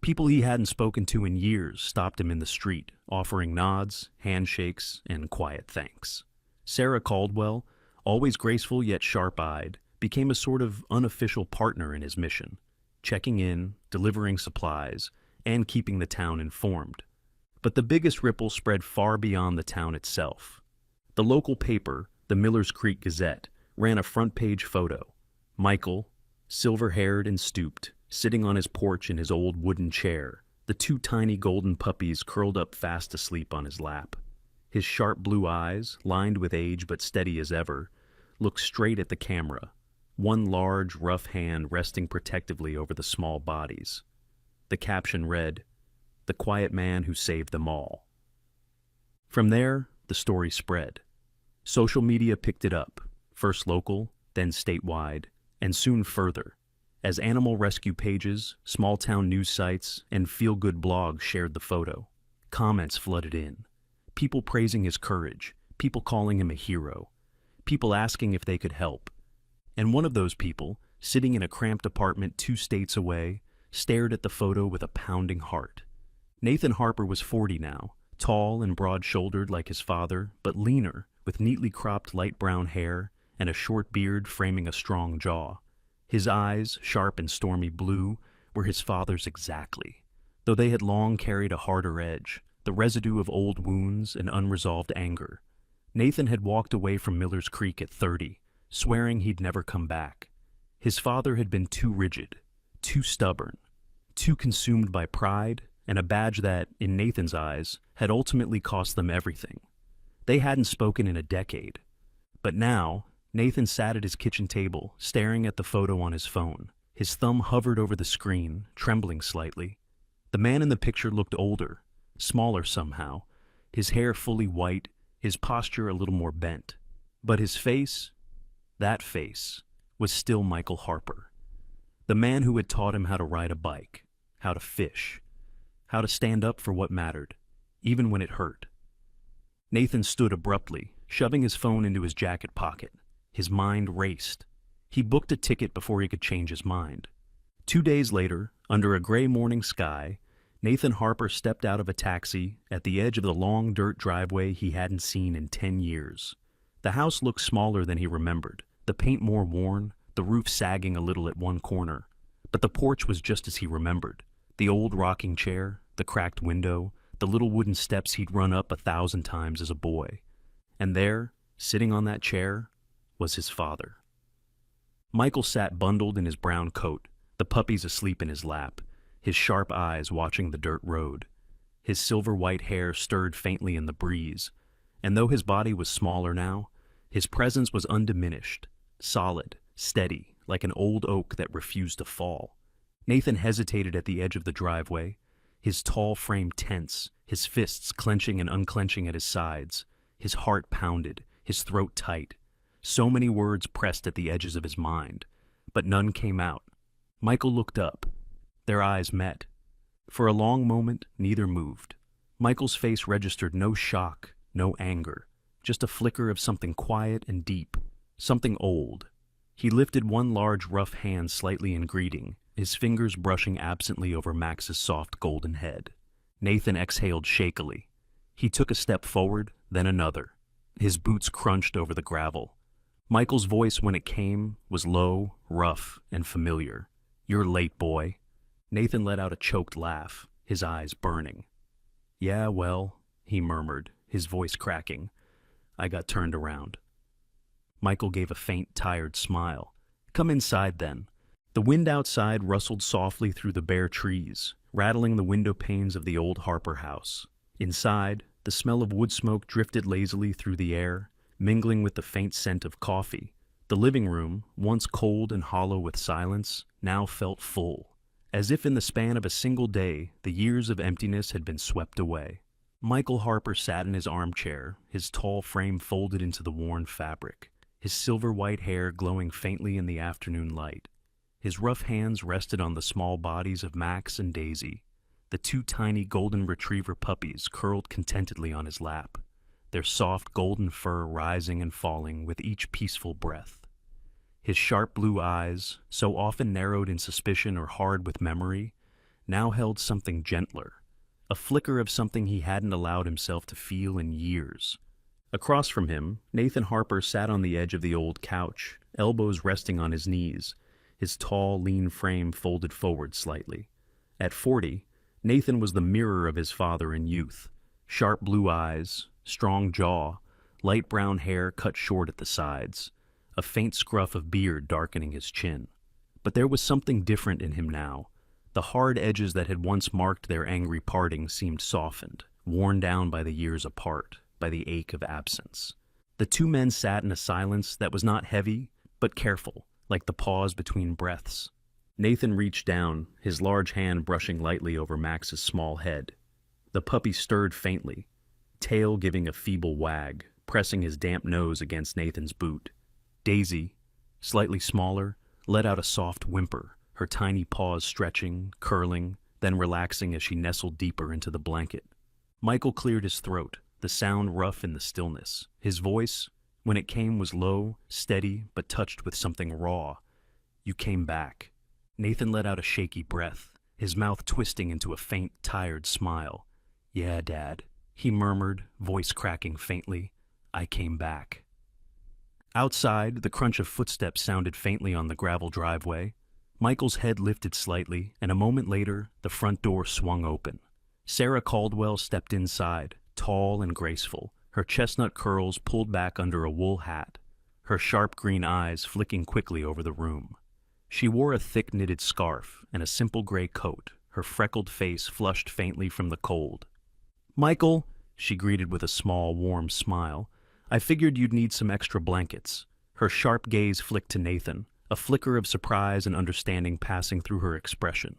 S1: People he hadn't spoken to in years stopped him in the street, offering nods, handshakes, and quiet thanks. Sarah Caldwell, always graceful yet sharp-eyed, became a sort of unofficial partner in his mission, checking in, delivering supplies, and keeping the town informed. But the biggest ripple spread far beyond the town itself. The local paper, the Miller's Creek Gazette, ran a front-page photo. Michael, silver-haired and stooped, sitting on his porch in his old wooden chair, the two tiny golden puppies curled up fast asleep on his lap. His sharp blue eyes, lined with age but steady as ever, looked straight at the camera, one large, rough hand resting protectively over the small bodies. The caption read, "The quiet man who saved them all." From there, the story spread. Social media picked it up, first local, then statewide, and soon further. as animal rescue pages, small-town news sites, and feel-good blogs shared the photo. Comments flooded in. People praising his courage, people calling him a hero, people asking if they could help. And one of those people, sitting in a cramped apartment 2 states away, stared at the photo with a pounding heart. Nathan Harper was 40 now, tall and broad-shouldered like his father, but leaner, with neatly cropped light brown hair and a short beard framing a strong jaw. His eyes, sharp and stormy blue, were his father's exactly, though they had long carried a harder edge, the residue of old wounds and unresolved anger. Nathan had walked away from Miller's Creek at 30, swearing he'd never come back. His father had been too rigid, too stubborn, too consumed by pride and a badge that, in Nathan's eyes, had ultimately cost them everything. They hadn't spoken in a decade. But now, Nathan sat at his kitchen table, staring at the photo on his phone. His thumb hovered over the screen, trembling slightly. The man in the picture looked older, smaller somehow, his hair fully white, his posture a little more bent. But his face, that face, was still Michael Harper. The man who had taught him how to ride a bike, how to fish, how to stand up for what mattered, even when it hurt. Nathan stood abruptly, shoving his phone into his jacket pocket. His mind raced. He booked a ticket before he could change his mind. 2 days later, under a gray morning sky, Nathan Harper stepped out of a taxi at the edge of the long dirt driveway he hadn't seen in 10 years. The house looked smaller than he remembered, the paint more worn, the roof sagging a little at one corner. But the porch was just as he remembered. The old rocking chair, the cracked window, the little wooden steps he'd run up 1,000 times as a boy. And there, sitting on that chair, was his father. Michael sat bundled in his brown coat, the puppies asleep in his lap, his sharp eyes watching the dirt road. His silver-white hair stirred faintly in the breeze, and though his body was smaller now, his presence was undiminished, solid, steady, like an old oak that refused to fall. Nathan hesitated at the edge of the driveway, his tall frame tense, his fists clenching and unclenching at his sides. His heart pounded, his throat tight. So many words pressed at the edges of his mind, but none came out. Michael looked up. Their eyes met. For a long moment, neither moved. Michael's face registered no shock, no anger, just a flicker of something quiet and deep, something old. He lifted one large, rough hand slightly in greeting, his fingers brushing absently over Max's soft golden head. Nathan exhaled shakily. He took a step forward, then another. His boots crunched over the gravel. Michael's voice, when it came, was low, rough, and familiar. "You're late, boy." Nathan let out a choked laugh, his eyes burning. "Yeah, well," he murmured, his voice cracking. "I got turned around." Michael gave a faint, tired smile. "Come inside, then." The wind outside rustled softly through the bare trees, rattling the window panes of the old Harper house. Inside, the smell of wood smoke drifted lazily through the air, mingling with the faint scent of coffee. The living room, once cold and hollow with silence, now felt full, as if in the span of a single day the years of emptiness had been swept away. Michael Harper sat in his armchair, his tall frame folded into the worn fabric, his silver-white hair glowing faintly in the afternoon light. His rough hands rested on the small bodies of Max and Daisy, the 2 tiny golden retriever puppies curled contentedly on his lap, their soft golden fur rising and falling with each peaceful breath. His sharp blue eyes, so often narrowed in suspicion or hard with memory, now held something gentler, a flicker of something he hadn't allowed himself to feel in years. Across from him, Nathan Harper sat on the edge of the old couch, elbows resting on his knees, his tall, lean frame folded forward slightly. At 40, Nathan was the mirror of his father in youth. Sharp blue eyes, strong jaw, light brown hair cut short at the sides, a faint scruff of beard darkening his chin. But there was something different in him now. The hard edges that had once marked their angry parting seemed softened, worn down by the years apart, by the ache of absence. The 2 men sat in a silence that was not heavy, but careful, like the pause between breaths. Nathan reached down, his large hand brushing lightly over Max's small head. The puppy stirred faintly, tail giving a feeble wag, pressing his damp nose against Nathan's boot. Daisy, slightly smaller, let out a soft whimper, her tiny paws stretching, curling, then relaxing as she nestled deeper into the blanket. Michael cleared his throat, the sound rough in the stillness. His voice, when it came, was low, steady, but touched with something raw. "You came back." Nathan let out a shaky breath, his mouth twisting into a faint, tired smile. "Yeah, Dad," he murmured, voice cracking faintly. "I came back." Outside, the crunch of footsteps sounded faintly on the gravel driveway. Michael's head lifted slightly, and a moment later, the front door swung open. Sarah Caldwell stepped inside, tall and graceful, her chestnut curls pulled back under a wool hat, her sharp green eyes flicking quickly over the room. She wore a thick knitted scarf and a simple gray coat, her freckled face flushed faintly from the cold. "Michael," she greeted with a small, warm smile, "I figured you'd need some extra blankets." Her sharp gaze flicked to Nathan, a flicker of surprise and understanding passing through her expression.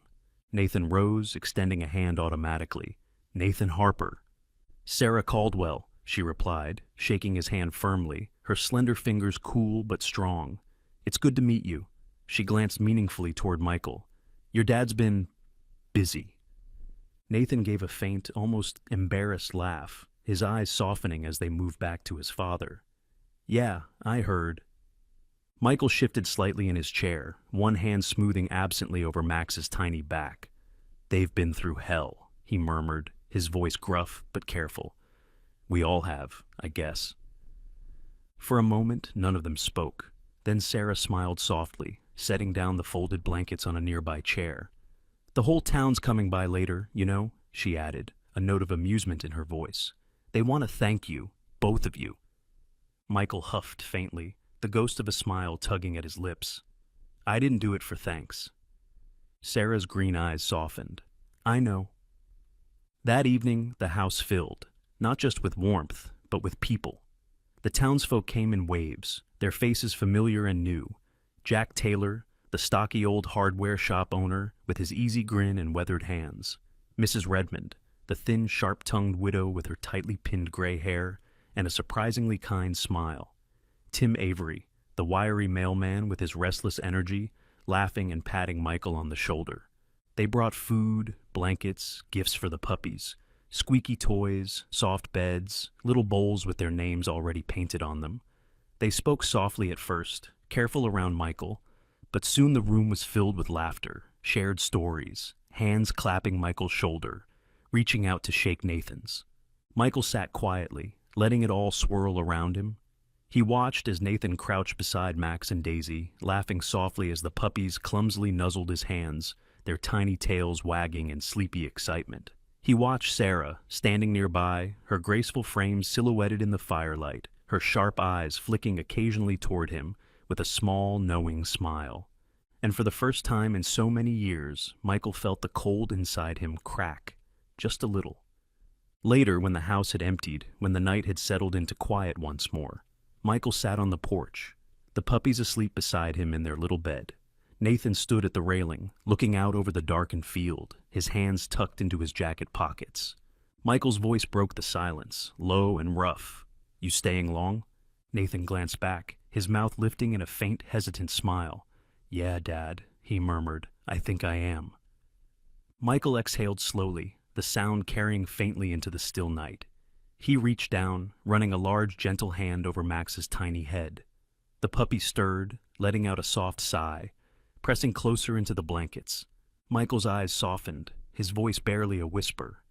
S1: Nathan rose, extending a hand automatically. "Nathan Harper." "Sarah Caldwell," she replied, shaking his hand firmly, her slender fingers cool but strong. "It's good to meet you." She glanced meaningfully toward Michael. "Your dad's been busy." Nathan gave a faint, almost embarrassed laugh, his eyes softening as they moved back to his father. "Yeah, I heard." Michael shifted slightly in his chair, one hand smoothing absently over Max's tiny back. "They've been through hell," he murmured, his voice gruff but careful. "We all have, I guess." For a moment, none of them spoke. Then Sarah smiled softly, setting down the folded blankets on a nearby chair. "The whole town's coming by later, you know," she added, a note of amusement in her voice. "They want to thank you, both of you." Michael huffed faintly, the ghost of a smile tugging at his lips. "I didn't do it for thanks." Sarah's green eyes softened. "I know." That evening, the house filled, not just with warmth, but with people. The townsfolk came in waves, their faces familiar and new. Jack Taylor, the stocky old hardware shop owner, with his easy grin and weathered hands. Mrs. Redmond, the thin, sharp-tongued widow with her tightly pinned gray hair and a surprisingly kind smile. Tim Avery, the wiry mailman with his restless energy, laughing and patting Michael on the shoulder. They brought food, blankets, gifts for the puppies, squeaky toys, soft beds, little bowls with their names already painted on them. They spoke softly at first, careful around Michael, but soon the room was filled with laughter, shared stories, hands clapping Michael's shoulder, reaching out to shake Nathan's. Michael sat quietly, letting it all swirl around him. He watched as Nathan crouched beside Max and Daisy, laughing softly as the puppies clumsily nuzzled his hands, their tiny tails wagging in sleepy excitement. He watched Sarah, standing nearby, her graceful frame silhouetted in the firelight, her sharp eyes flicking occasionally toward him with a small, knowing smile. And for the first time in so many years, Michael felt the cold inside him crack, just a little. Later, when the house had emptied, when the night had settled into quiet once more, Michael sat on the porch, the puppies asleep beside him in their little bed. Nathan stood at the railing, looking out over the darkened field, his hands tucked into his jacket pockets. Michael's voice broke the silence, low and rough. "You staying long?" Nathan glanced back, his mouth lifting in a faint, hesitant smile. "Yeah, Dad," he murmured. "I think I am." Michael exhaled slowly, the sound carrying faintly into the still night. He reached down, running a large, gentle hand over Max's tiny head. The puppy stirred, letting out a soft sigh, pressing closer into the blankets. Michael's eyes softened, his voice barely a whisper.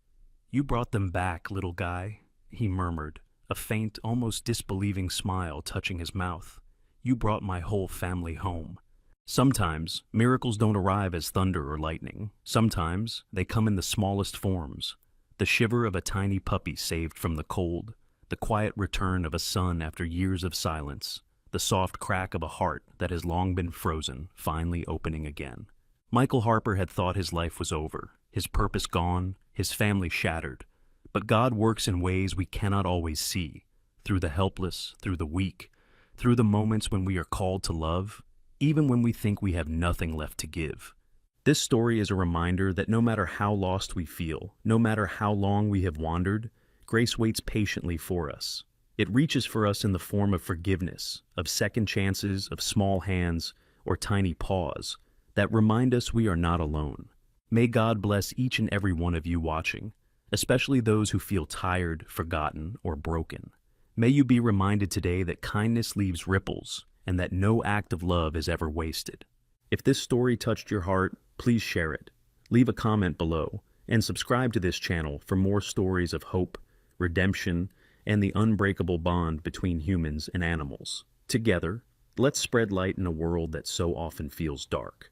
S1: "You brought them back, little guy," he murmured, a faint, almost disbelieving smile touching his mouth. "You brought my whole family home." Sometimes, miracles don't arrive as thunder or lightning. Sometimes, they come in the smallest forms. The shiver of a tiny puppy saved from the cold, the quiet return of a son after years of silence, the soft crack of a heart that has long been frozen, finally opening again. Michael Harper had thought his life was over, his purpose gone, his family shattered. But God works in ways we cannot always see, through the helpless, through the weak, through the moments when we are called to love, even when we think we have nothing left to give. This story is a reminder that no matter how lost we feel, no matter how long we have wandered, grace waits patiently for us. It reaches for us in the form of forgiveness, of second chances, of small hands, or tiny paws, that remind us we are not alone. May God bless each and every one of you watching, especially those who feel tired, forgotten, or broken. May you be reminded today that kindness leaves ripples and that no act of love is ever wasted. If this story touched your heart, please share it. Leave a comment below and subscribe to this channel for more stories of hope, redemption, and the unbreakable bond between humans and animals. Together, let's spread light in a world that so often feels dark.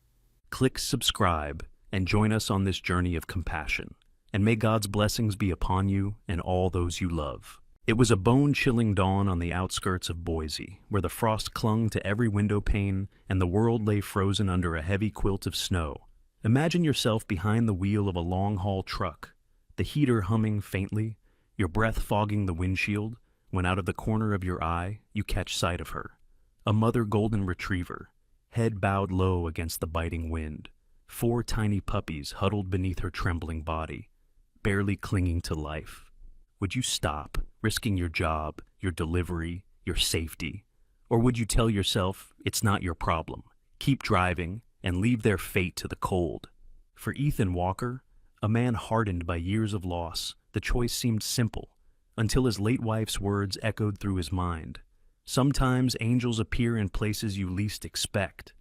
S1: Click subscribe and join us on this journey of compassion. And may God's blessings be upon you and all those you love. It was a bone-chilling dawn on the outskirts of Boise, where the frost clung to every window pane and the world lay frozen under a heavy quilt of snow. Imagine yourself behind the wheel of a long-haul truck, the heater humming faintly, your breath fogging the windshield, when out of the corner of your eye you catch sight of her. A mother golden retriever, head bowed low against the biting wind, 4 tiny puppies huddled beneath her trembling body, barely clinging to life. Would you stop, risking your job, your delivery, your safety? Or would you tell yourself, it's not your problem, keep driving, and leave their fate to the cold? For Ethan Walker, a man hardened by years of loss, the choice seemed simple, until his late wife's words echoed through his mind. Sometimes angels appear in places you least expect.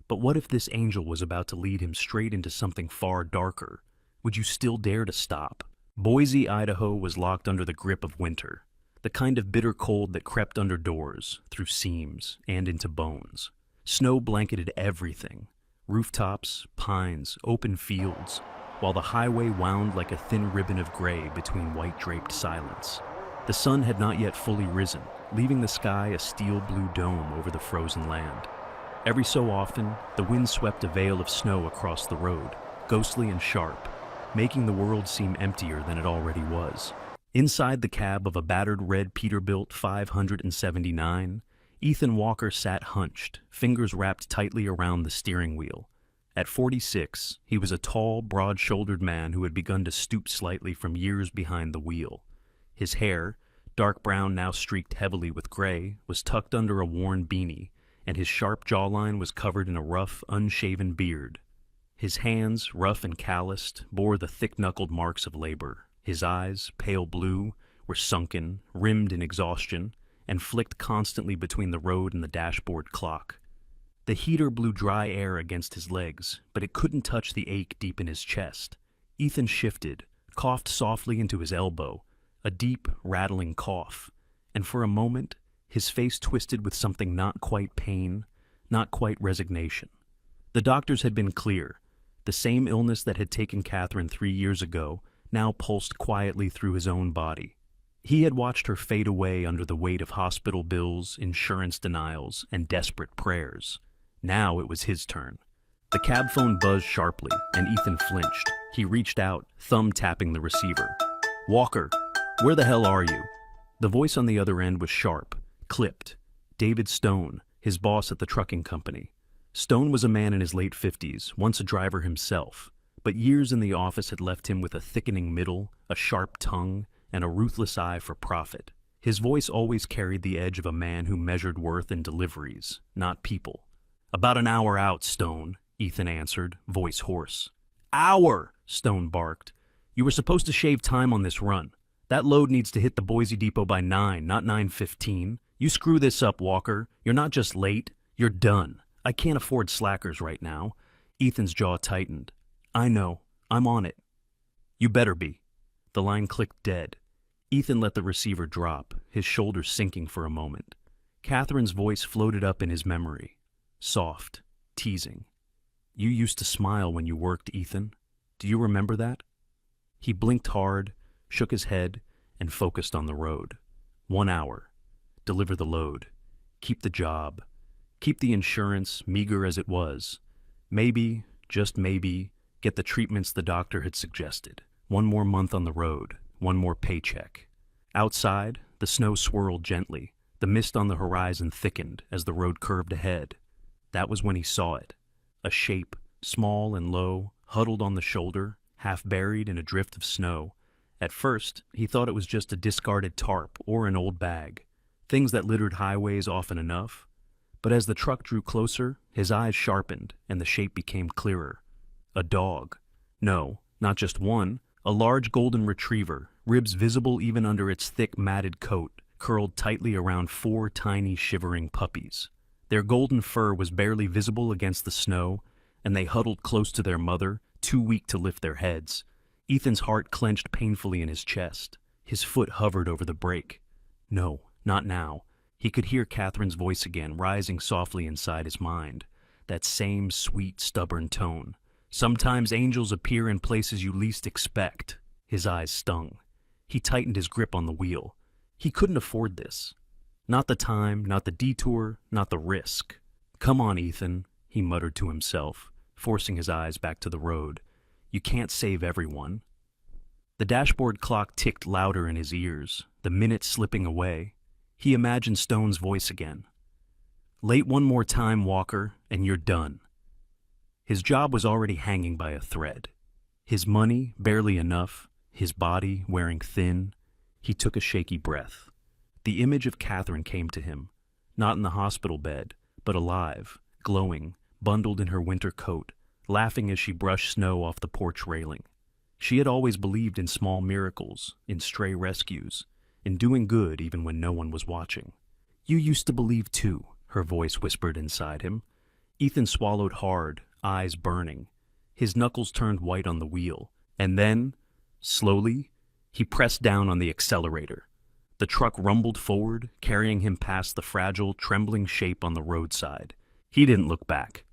S1: But what if this angel was about to lead him straight into something far darker? Would you still dare to stop? Boise, Idaho was locked under the grip of winter, the kind of bitter cold that crept under doors, through seams, and into bones. Snow blanketed everything, rooftops, pines, open fields, while the highway wound like a thin ribbon of gray between white-draped silence. The sun had not yet fully risen, leaving the sky a steel blue dome over the frozen land. Every so often, the wind swept a veil of snow across the road, ghostly and sharp, making the world seem emptier than it already was. Inside the cab of a battered red Peterbilt 579, Ethan Walker sat hunched, fingers wrapped tightly around the steering wheel. At 46, he was a tall, broad-shouldered man who had begun to stoop slightly from years behind the wheel. His hair, dark brown now streaked heavily with gray, was tucked under a worn beanie, and his sharp jawline was covered in a rough, unshaven beard. His hands, rough and calloused, bore the thick-knuckled marks of labor. His eyes, pale blue, were sunken, rimmed in exhaustion, and flicked constantly between the road and the dashboard clock. The heater blew dry air against his legs, but it couldn't touch the ache deep in his chest. Ethan shifted, coughed softly into his elbow, a deep, rattling cough, and for a moment, his face twisted with something not quite pain, not quite resignation. The doctors had been clear. The same illness that had taken Catherine 3 years ago now pulsed quietly through his own body. He had watched her fade away under the weight of hospital bills, insurance denials, and desperate prayers. Now it was his turn. The cab phone buzzed sharply, and Ethan flinched. He reached out, thumb tapping the receiver. "Walker, where the hell are you?" The voice on the other end was sharp, clipped. David Stone, his boss at the trucking company. Stone was a man in his late 50s, once a driver himself, but years in the office had left him with a thickening middle, a sharp tongue, and a ruthless eye for profit. His voice always carried the edge of a man who measured worth in deliveries, not people. "About an hour out, Stone," Ethan answered, voice hoarse. "Hour!" Stone barked. "You were supposed to shave time on this run. That load needs to hit the Boise depot by 9, not 9:15. You screw this up, Walker. You're not just late, you're done. I can't afford slackers right now." Ethan's jaw tightened. "I know. I'm on it." "You better be." The line clicked dead. Ethan let the receiver drop, his shoulders sinking for a moment. Catherine's voice floated up in his memory. Soft, teasing. "You used to smile when you worked, Ethan. Do you remember that?" He blinked hard, shook his head, and focused on the road. 1 hour. Deliver the load. Keep the job. Keep the insurance, meager as it was. Maybe, just maybe, get the treatments the doctor had suggested. 1 more month on the road, 1 more paycheck. Outside, the snow swirled gently. The mist on the horizon thickened as the road curved ahead. That was when he saw it. A shape, small and low, huddled on the shoulder, half buried in a drift of snow. At first, he thought it was just a discarded tarp or an old bag, things that littered highways often enough. But as the truck drew closer, his eyes sharpened and the shape became clearer. A dog. No, not just one. A large golden retriever, ribs visible even under its thick matted coat, curled tightly around 4 tiny shivering puppies. Their golden fur was barely visible against the snow, and they huddled close to their mother, too weak to lift their heads. Ethan's heart clenched painfully in his chest. His foot hovered over the brake. No, not now. He could hear Catherine's voice again, rising softly inside his mind. That same sweet, stubborn tone. Sometimes angels appear in places you least expect. His eyes stung. He tightened his grip on the wheel. He couldn't afford this. Not the time, not the detour, not the risk. Come on, Ethan, he muttered to himself, forcing his eyes back to the road. You can't save everyone. The dashboard clock ticked louder in his ears, the minutes slipping away. He imagined Stone's voice again. Late one more time, Walker, and you're done. His job was already hanging by a thread. His money barely enough, his body wearing thin. He took a shaky breath. The image of Catherine came to him, not in the hospital bed, but alive, glowing, bundled in her winter coat, laughing as she brushed snow off the porch railing. She had always believed in small miracles, in stray rescues, in doing good even when no one was watching. You used to believe too, her voice whispered inside him. Ethan swallowed hard, eyes burning. His knuckles turned white on the wheel, and then, slowly, he pressed down on the accelerator. The truck rumbled forward, carrying him past the fragile, trembling shape on the roadside. He didn't look back.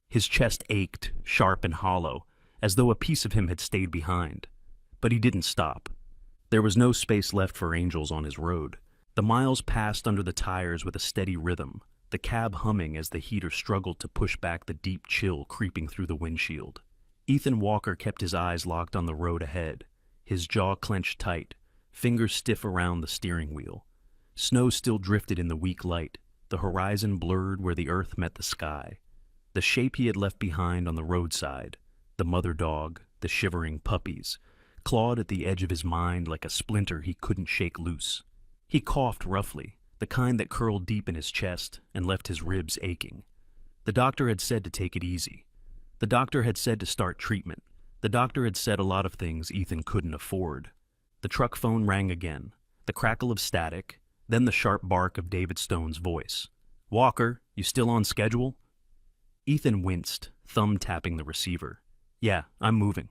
S1: His chest ached, sharp and hollow, as though a piece of him had stayed behind. But he didn't stop. There was no space left for angels on his road. The miles passed under the tires with a steady rhythm, the cab humming as the heater struggled to push back the deep chill creeping through the windshield. Ethan Walker kept his eyes locked on the road ahead, his jaw clenched tight, fingers stiff around the steering wheel. Snow still drifted in the weak light, the horizon blurred where the earth met the sky. The shape he had left behind on the roadside, the mother dog, the shivering puppies, clawed at the edge of his mind like a splinter he couldn't shake loose. He coughed roughly, the kind that curled deep in his chest and left his ribs aching. The doctor had said to take it easy. The doctor had said to start treatment. The doctor had said a lot of things Ethan couldn't afford. The truck phone rang again, the crackle of static, then the sharp bark of David Stone's voice. Walker, you still on schedule? Ethan winced, thumb tapping the receiver. Yeah, I'm moving.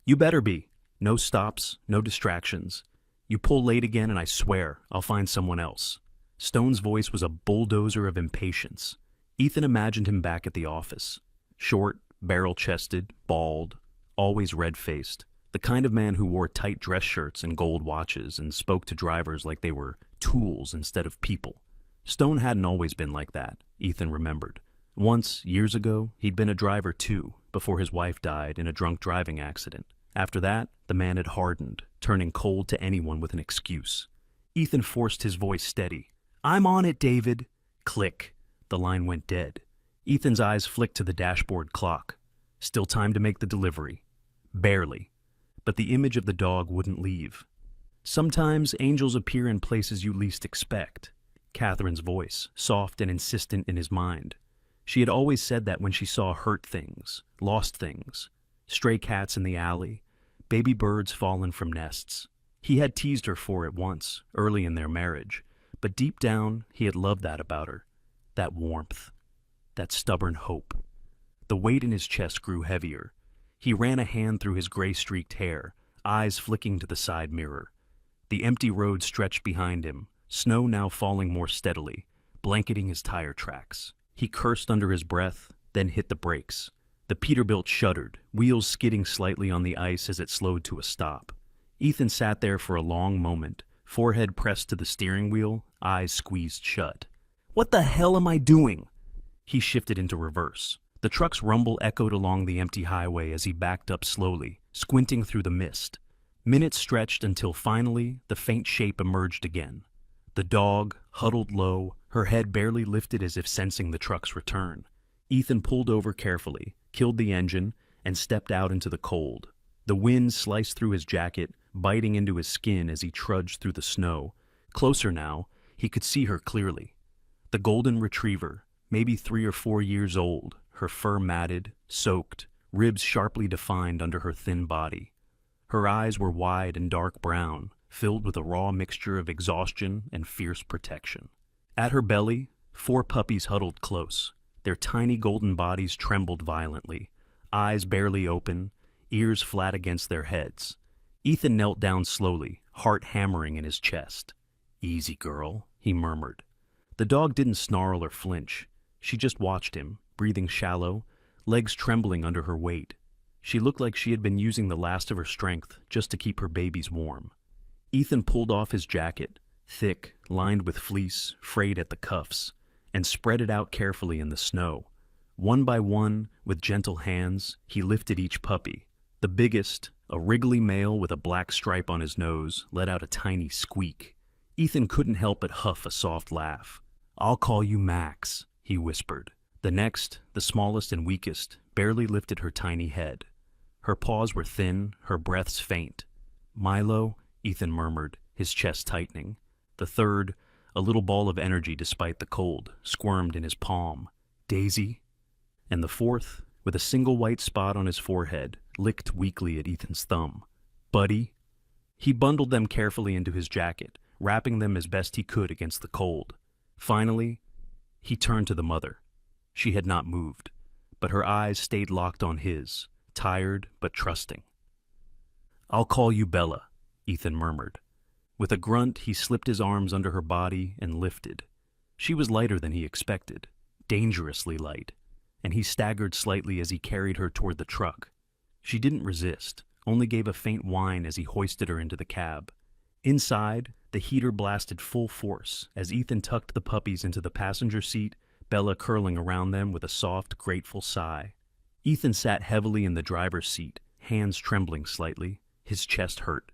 S1: You better be. No stops, no distractions. You pull late again and I swear I'll find someone else. Stone's voice was a bulldozer of impatience. Ethan imagined him back at the office. Short, barrel-chested, bald, always red-faced. The kind of man who wore tight dress shirts and gold watches and spoke to drivers like they were tools instead of people. Stone hadn't always been like that, Ethan remembered. Once, years ago, he'd been a driver too, before his wife died in a drunk driving accident. After that, the man had hardened, turning cold to anyone with an excuse. Ethan forced his voice steady. I'm on it, David. Click. The line went dead. Ethan's eyes flicked to the dashboard clock. Still time to make the delivery. Barely. But the image of the dog wouldn't leave. Sometimes angels appear in places you least expect. Catherine's voice, soft and insistent in his mind. She had always said that when she saw hurt things, lost things, stray cats in the alley, baby birds fallen from nests. He had teased her for it once, early in their marriage, but deep down he had loved that about her. That warmth. That stubborn hope. The weight in his chest grew heavier. He ran a hand through his gray-streaked hair, eyes flicking to the side mirror. The empty road stretched behind him, snow now falling more steadily, blanketing his tire tracks. He cursed under his breath, then hit the brakes. The Peterbilt shuddered, wheels skidding slightly on the ice as it slowed to a stop. Ethan sat there for a long moment, forehead pressed to the steering wheel, eyes squeezed shut. What the hell am I doing? He shifted into reverse. The truck's rumble echoed along the empty highway as he backed up slowly, squinting through the mist. Minutes stretched until finally the faint shape emerged again. The dog, huddled low, her head barely lifted as if sensing the truck's return. Ethan pulled over carefully, killed the engine, and stepped out into the cold. The wind sliced through his jacket, biting into his skin as he trudged through the snow. Closer now, he could see her clearly. The golden retriever, maybe 3 or 4 years old, her fur matted, soaked, ribs sharply defined under her thin body. Her eyes were wide and dark brown, filled with a raw mixture of exhaustion and fierce protection. At her belly, 4 puppies huddled close. Their tiny golden bodies trembled violently, eyes barely open, ears flat against their heads. Ethan knelt down slowly, heart hammering in his chest. "Easy, girl," he murmured. The dog didn't snarl or flinch. She just watched him, breathing shallow, legs trembling under her weight. She looked like she had been using the last of her strength just to keep her babies warm. Ethan pulled off his jacket, thick, lined with fleece, frayed at the cuffs, and spread it out carefully in the snow. One by one, with gentle hands, he lifted each puppy. The biggest, a wriggly male with a black stripe on his nose, let out a tiny squeak. Ethan couldn't help but huff a soft laugh. "I'll call you Max," he whispered. The next, the smallest and weakest, barely lifted her tiny head. Her paws were thin, her breaths faint. "Milo," Ethan murmured, his chest tightening. The third, a little ball of energy despite the cold, squirmed in his palm. "Daisy." And the fourth, with a single white spot on his forehead, licked weakly at Ethan's thumb. "Buddy." He bundled them carefully into his jacket, wrapping them as best he could against the cold. Finally, he turned to the mother. She had not moved, but her eyes stayed locked on his, tired but trusting. "I'll call you Bella," Ethan murmured. With a grunt, he slipped his arms under her body and lifted. She was lighter than he expected, dangerously light, and he staggered slightly as he carried her toward the truck. She didn't resist, only gave a faint whine as he hoisted her into the cab. Inside, the heater blasted full force as Ethan tucked the puppies into the passenger seat, Bella curling around them with a soft, grateful sigh. Ethan sat heavily in the driver's seat, hands trembling slightly, his chest hurt.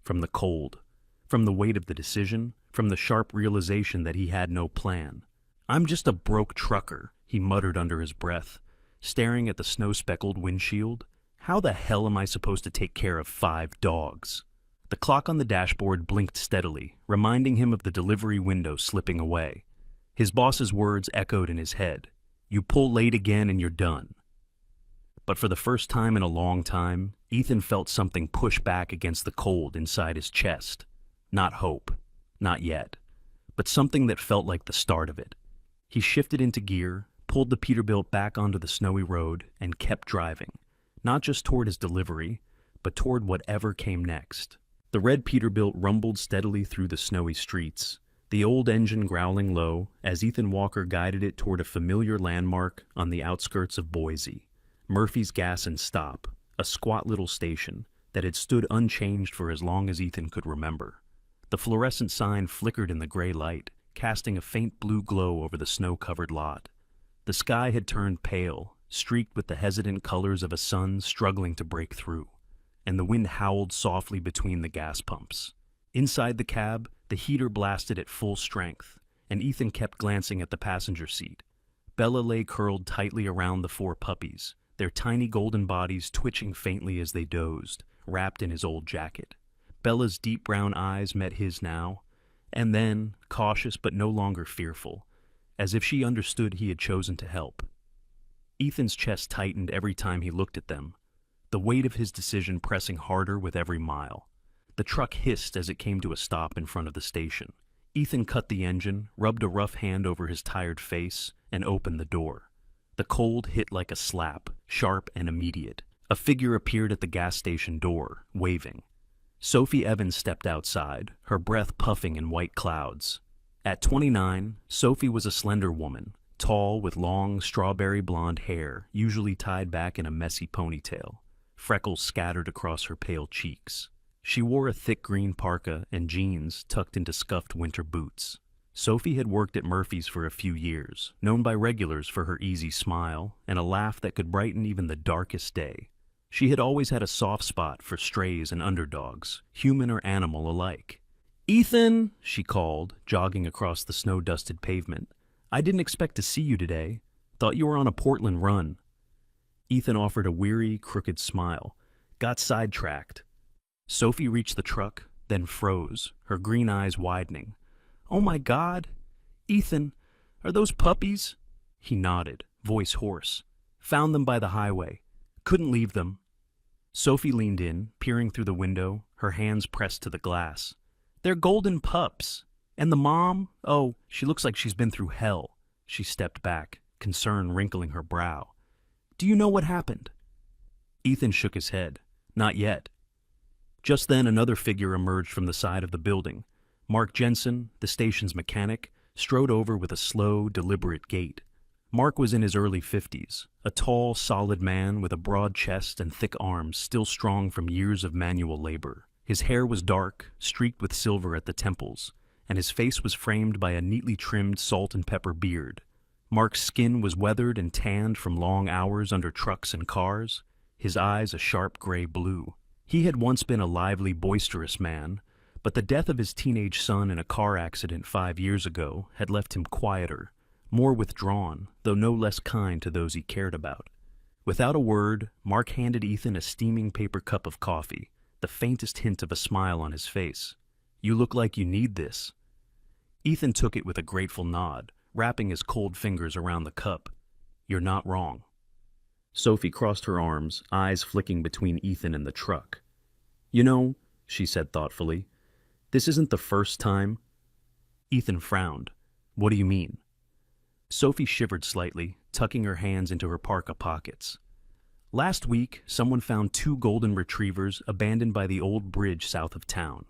S1: From the cold, from the weight of the decision, from the sharp realization that he had no plan. "I'm just a broke trucker," he muttered under his breath, staring at the snow-speckled windshield. "How the hell am I supposed to take care of 5 dogs? The clock on the dashboard blinked steadily, reminding him of the delivery window slipping away. His boss's words echoed in his head. "You pull late again and you're done." But for the first time in a long time, Ethan felt something push back against the cold inside his chest. Not hope, not yet, but something that felt like the start of it. He shifted into gear, pulled the Peterbilt back onto the snowy road, and kept driving, not just toward his delivery, but toward whatever came next. The red Peterbilt rumbled steadily through the snowy streets, the old engine growling low as Ethan Walker guided it toward a familiar landmark on the outskirts of Boise, Murphy's Gas and Stop, a squat little station that had stood unchanged for as long as Ethan could remember. The fluorescent sign flickered in the gray light, casting a faint blue glow over the snow-covered lot. The sky had turned pale, streaked with the hesitant colors of a sun struggling to break through, and the wind howled softly between the gas pumps. Inside the cab, the heater blasted at full strength, and Ethan kept glancing at the passenger seat. Bella lay curled tightly around the 4 puppies, their tiny golden bodies twitching faintly as they dozed, wrapped in his old jacket. Bella's deep brown eyes met his now, and then, cautious but no longer fearful, as if she understood he had chosen to help. Ethan's chest tightened every time he looked at them, the weight of his decision pressing harder with every mile. The truck hissed as it came to a stop in front of the station. Ethan cut the engine, rubbed a rough hand over his tired face, and opened the door. The cold hit like a slap, sharp and immediate. A figure appeared at the gas station door, waving. Sophie Evans stepped outside, her breath puffing in white clouds. At 29, Sophie was a slender woman, tall with long, strawberry blonde hair, usually tied back in a messy ponytail, freckles scattered across her pale cheeks. She wore a thick green parka and jeans tucked into scuffed winter boots. Sophie had worked at Murphy's for a few years, known by regulars for her easy smile and a laugh that could brighten even the darkest day. She had always had a soft spot for strays and underdogs, human or animal alike. "Ethan," she called, jogging across the snow-dusted pavement. "I didn't expect to see you today. Thought you were on a Portland run." Ethan offered a weary, crooked smile. "Got sidetracked." Sophie reached the truck, then froze, her green eyes widening. "Oh my God! Ethan, are those puppies?" He nodded, voice hoarse. Found them by the highway. Couldn't leave them. Sophie leaned in, peering through the window, her hands pressed to the glass. They're golden pups. And the mom? Oh, she looks like she's been through hell. She stepped back, concern wrinkling her brow. Do you know what happened? Ethan shook his head. Not yet. Just then another figure emerged from the side of the building. Mark Jensen, the station's mechanic, strode over with a slow, deliberate gait. Mark was in his early 50s, a tall, solid man with a broad chest and thick arms still strong from years of manual labor. His hair was dark, streaked with silver at the temples, and his face was framed by a neatly trimmed salt and pepper beard. Mark's skin was weathered and tanned from long hours under trucks and cars, his eyes a sharp gray blue. He had once been a lively, boisterous man, but the death of his teenage son in a car accident 5 years ago had left him quieter, more withdrawn, though no less kind to those he cared about. Without a word, Mark handed Ethan a steaming paper cup of coffee, the faintest hint of a smile on his face. You look like you need this. Ethan took it with a grateful nod, wrapping his cold fingers around the cup. You're not wrong. Sophie crossed her arms, eyes flicking between Ethan and the truck. You know, she said thoughtfully, this isn't the first time. Ethan frowned. What do you mean? Sophie shivered slightly, tucking her hands into her parka pockets. Last week, someone found 2 golden retrievers abandoned by the old bridge south of town.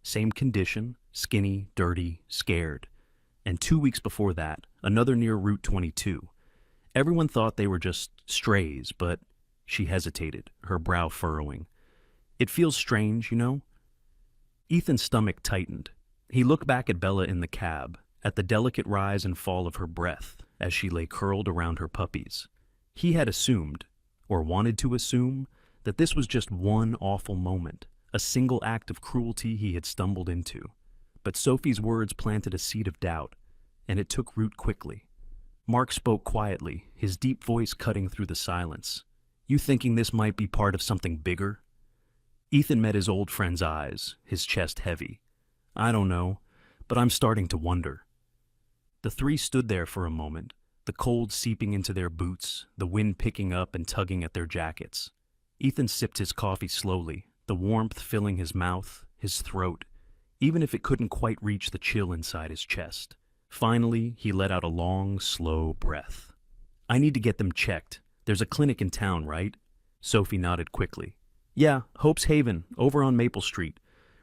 S1: Same condition, skinny, dirty, scared. And 2 weeks before that, another near Route 22. Everyone thought they were just strays, but she hesitated, her brow furrowing. It feels strange, you know? Ethan's stomach tightened. He looked back at Bella in the cab, at the delicate rise and fall of her breath as she lay curled around her puppies. He had assumed, or wanted to assume, that this was just one awful moment, a single act of cruelty he had stumbled into. But Sophie's words planted a seed of doubt, and it took root quickly. Mark spoke quietly, his deep voice cutting through the silence. You thinking this might be part of something bigger? Ethan met his old friend's eyes, his chest heavy. I don't know, but I'm starting to wonder. The three stood there for a moment, the cold seeping into their boots, the wind picking up and tugging at their jackets. Ethan sipped his coffee slowly, the warmth filling his mouth, his throat, even if it couldn't quite reach the chill inside his chest. Finally, he let out a long, slow breath. I need to get them checked. There's a clinic in town, right? Sophie nodded quickly. Yeah, Hope's Haven, over on Maple Street.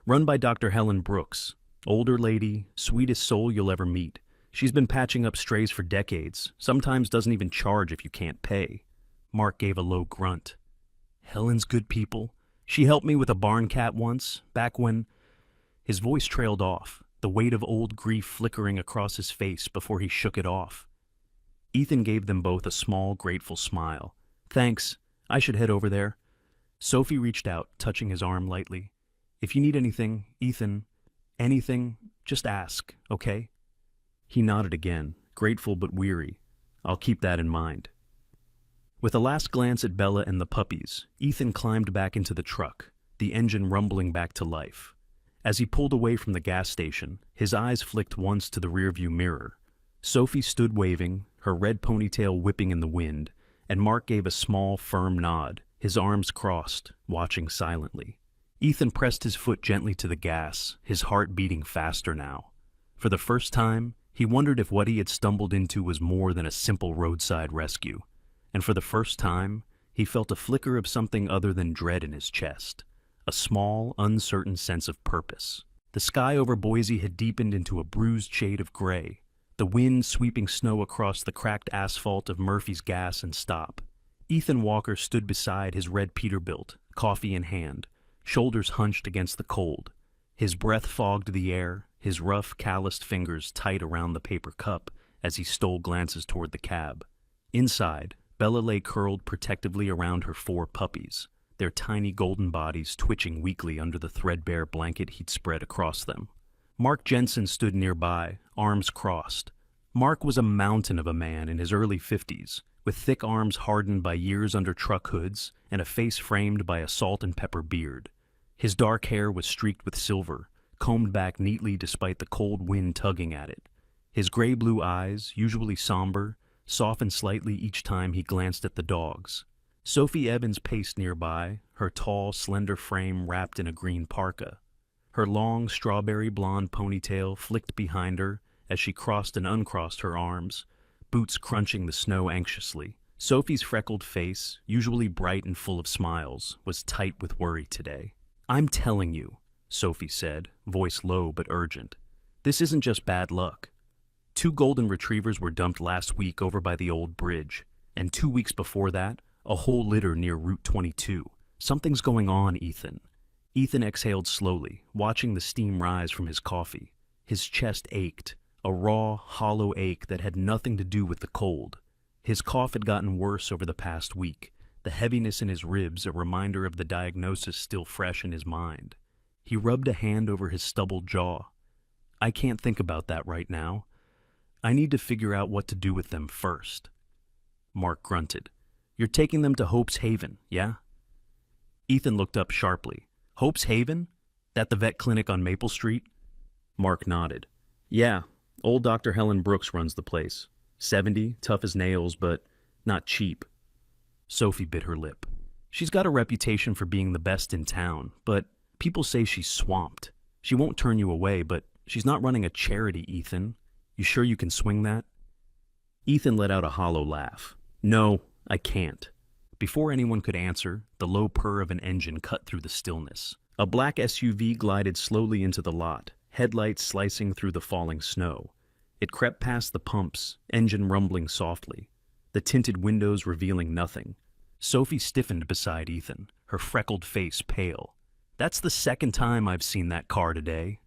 S1: Run by Dr. Helen Brooks. Older lady, sweetest soul you'll ever meet. She's been patching up strays for decades, sometimes doesn't even charge if you can't pay. Mark gave a low grunt. Helen's good people. She helped me with a barn cat once, back when... His voice trailed off, the weight of old grief flickering across his face before he shook it off. Ethan gave them both a small, grateful smile. Thanks. I should head over there. Sophie reached out, touching his arm lightly. If you need anything, Ethan, anything, just ask, okay? He nodded again, grateful but weary. I'll keep that in mind. With a last glance at Bella and the puppies, Ethan climbed back into the truck, the engine rumbling back to life. As he pulled away from the gas station, his eyes flicked once to the rearview mirror. Sophie stood waving, her red ponytail whipping in the wind, and Mark gave a small, firm nod, his arms crossed, watching silently. Ethan pressed his foot gently to the gas, his heart beating faster now. For the first time, he wondered if what he had stumbled into was more than a simple roadside rescue. And for the first time, he felt a flicker of something other than dread in his chest, a small, uncertain sense of purpose. The sky over Boise had deepened into a bruised shade of gray, the wind sweeping snow across the cracked asphalt of Murphy's Gas and Stop. Ethan Walker stood beside his red Peterbilt, coffee in hand, shoulders hunched against the cold. His breath fogged the air, his rough, calloused fingers tight around the paper cup as he stole glances toward the cab. Inside, Bella lay curled protectively around her 4 puppies, their tiny golden bodies twitching weakly under the threadbare blanket he'd spread across them. Mark Jensen stood nearby, arms crossed. Mark was a mountain of a man in his early 50s, with thick arms hardened by years under truck hoods and a face framed by a salt and pepper beard. His dark hair was streaked with silver, combed back neatly despite the cold wind tugging at it. His gray-blue eyes, usually somber, softened slightly each time he glanced at the dogs. Sophie Evans paced nearby, her tall, slender frame wrapped in a green parka. Her long, strawberry blonde ponytail flicked behind her as she crossed and uncrossed her arms, boots crunching the snow anxiously. Sophie's freckled face, usually bright and full of smiles, was tight with worry today. "I'm telling you," Sophie said, voice low but urgent. "This isn't just bad luck. 2 golden retrievers were dumped last week over by the old bridge, and 2 weeks before that, a whole litter near Route 22. Something's going on, Ethan." Ethan exhaled slowly, watching the steam rise from his coffee. His chest ached, a raw, hollow ache that had nothing to do with the cold. His cough had gotten worse over the past week, the heaviness in his ribs a reminder of the diagnosis still fresh in his mind. He rubbed a hand over his stubbled jaw. "I can't think about that right now. I need to figure out what to do with them first." Mark grunted. "You're taking them to Hope's Haven, yeah?" Ethan looked up sharply. "Hope's Haven? That the vet clinic on Maple Street?" Mark nodded. "Yeah, old Dr. Helen Brooks runs the place. 70, tough as nails, but not cheap." Sophie bit her lip. "She's got a reputation for being the best in town, but people say she's swamped. She won't turn you away, but she's not running a charity, Ethan. You sure you can swing that?" Ethan let out a hollow laugh. "No, I can't." Before anyone could answer, the low purr of an engine cut through the stillness. A black SUV glided slowly into the lot, headlights slicing through the falling snow. It crept past the pumps, engine rumbling softly, the tinted windows revealing nothing. Sophie stiffened beside Ethan, her freckled face pale. "That's the second time I've seen that car today."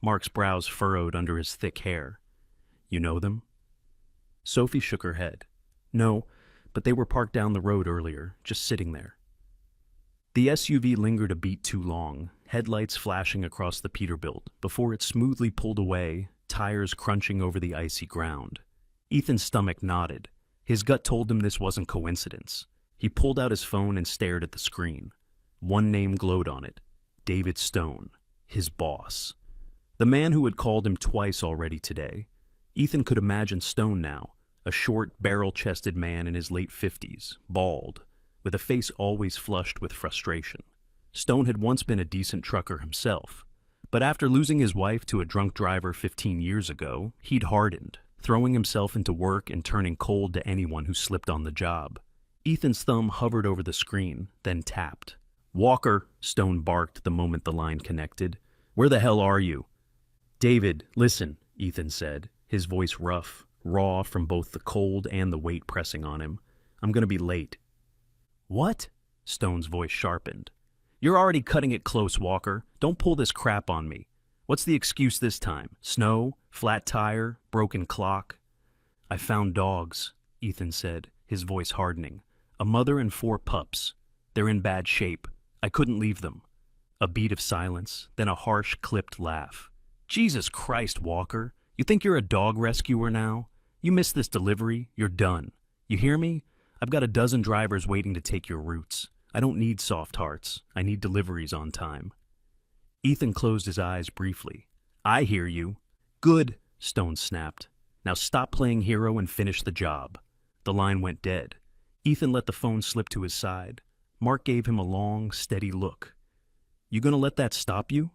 S1: Mark's brows furrowed under his thick hair. "You know them?" Sophie shook her head. "No, but they were parked down the road earlier, just sitting there." The SUV lingered a beat too long, headlights flashing across the Peterbilt, before it smoothly pulled away, tires crunching over the icy ground. Ethan's stomach knotted. His gut told him this wasn't coincidence. He pulled out his phone and stared at the screen. One name glowed on it: David Stone, his boss. The man who had called him twice already today. Ethan could imagine Stone now, a short, barrel-chested man in his late 50s, bald, with a face always flushed with frustration. Stone had once been a decent trucker himself, but after losing his wife to a drunk driver 15 years ago, he'd hardened, throwing himself into work and turning cold to anyone who slipped on the job. Ethan's thumb hovered over the screen, then tapped. "Walker," Stone barked the moment the line connected. "Where the hell are you?" "David, listen," Ethan said, his voice rough, raw from both the cold and the weight pressing on him. "I'm gonna be late." "What?" Stone's voice sharpened. "You're already cutting it close, Walker. Don't pull this crap on me. What's the excuse this time? Snow? Flat tire? Broken clock?" "I found dogs," Ethan said, his voice hardening. "A mother and 4 pups. They're in bad shape. I couldn't leave them." A beat of silence, then a harsh, clipped laugh. "Jesus Christ, Walker. You think you're a dog rescuer now? You miss this delivery, you're done. You hear me? I've got a dozen drivers waiting to take your routes. I don't need soft hearts. I need deliveries on time." Ethan closed his eyes briefly. "I hear you." "Good," Stone snapped. "Now stop playing hero and finish the job." The line went dead. Ethan let the phone slip to his side. Mark gave him a long, steady look. "You gonna let that stop you?"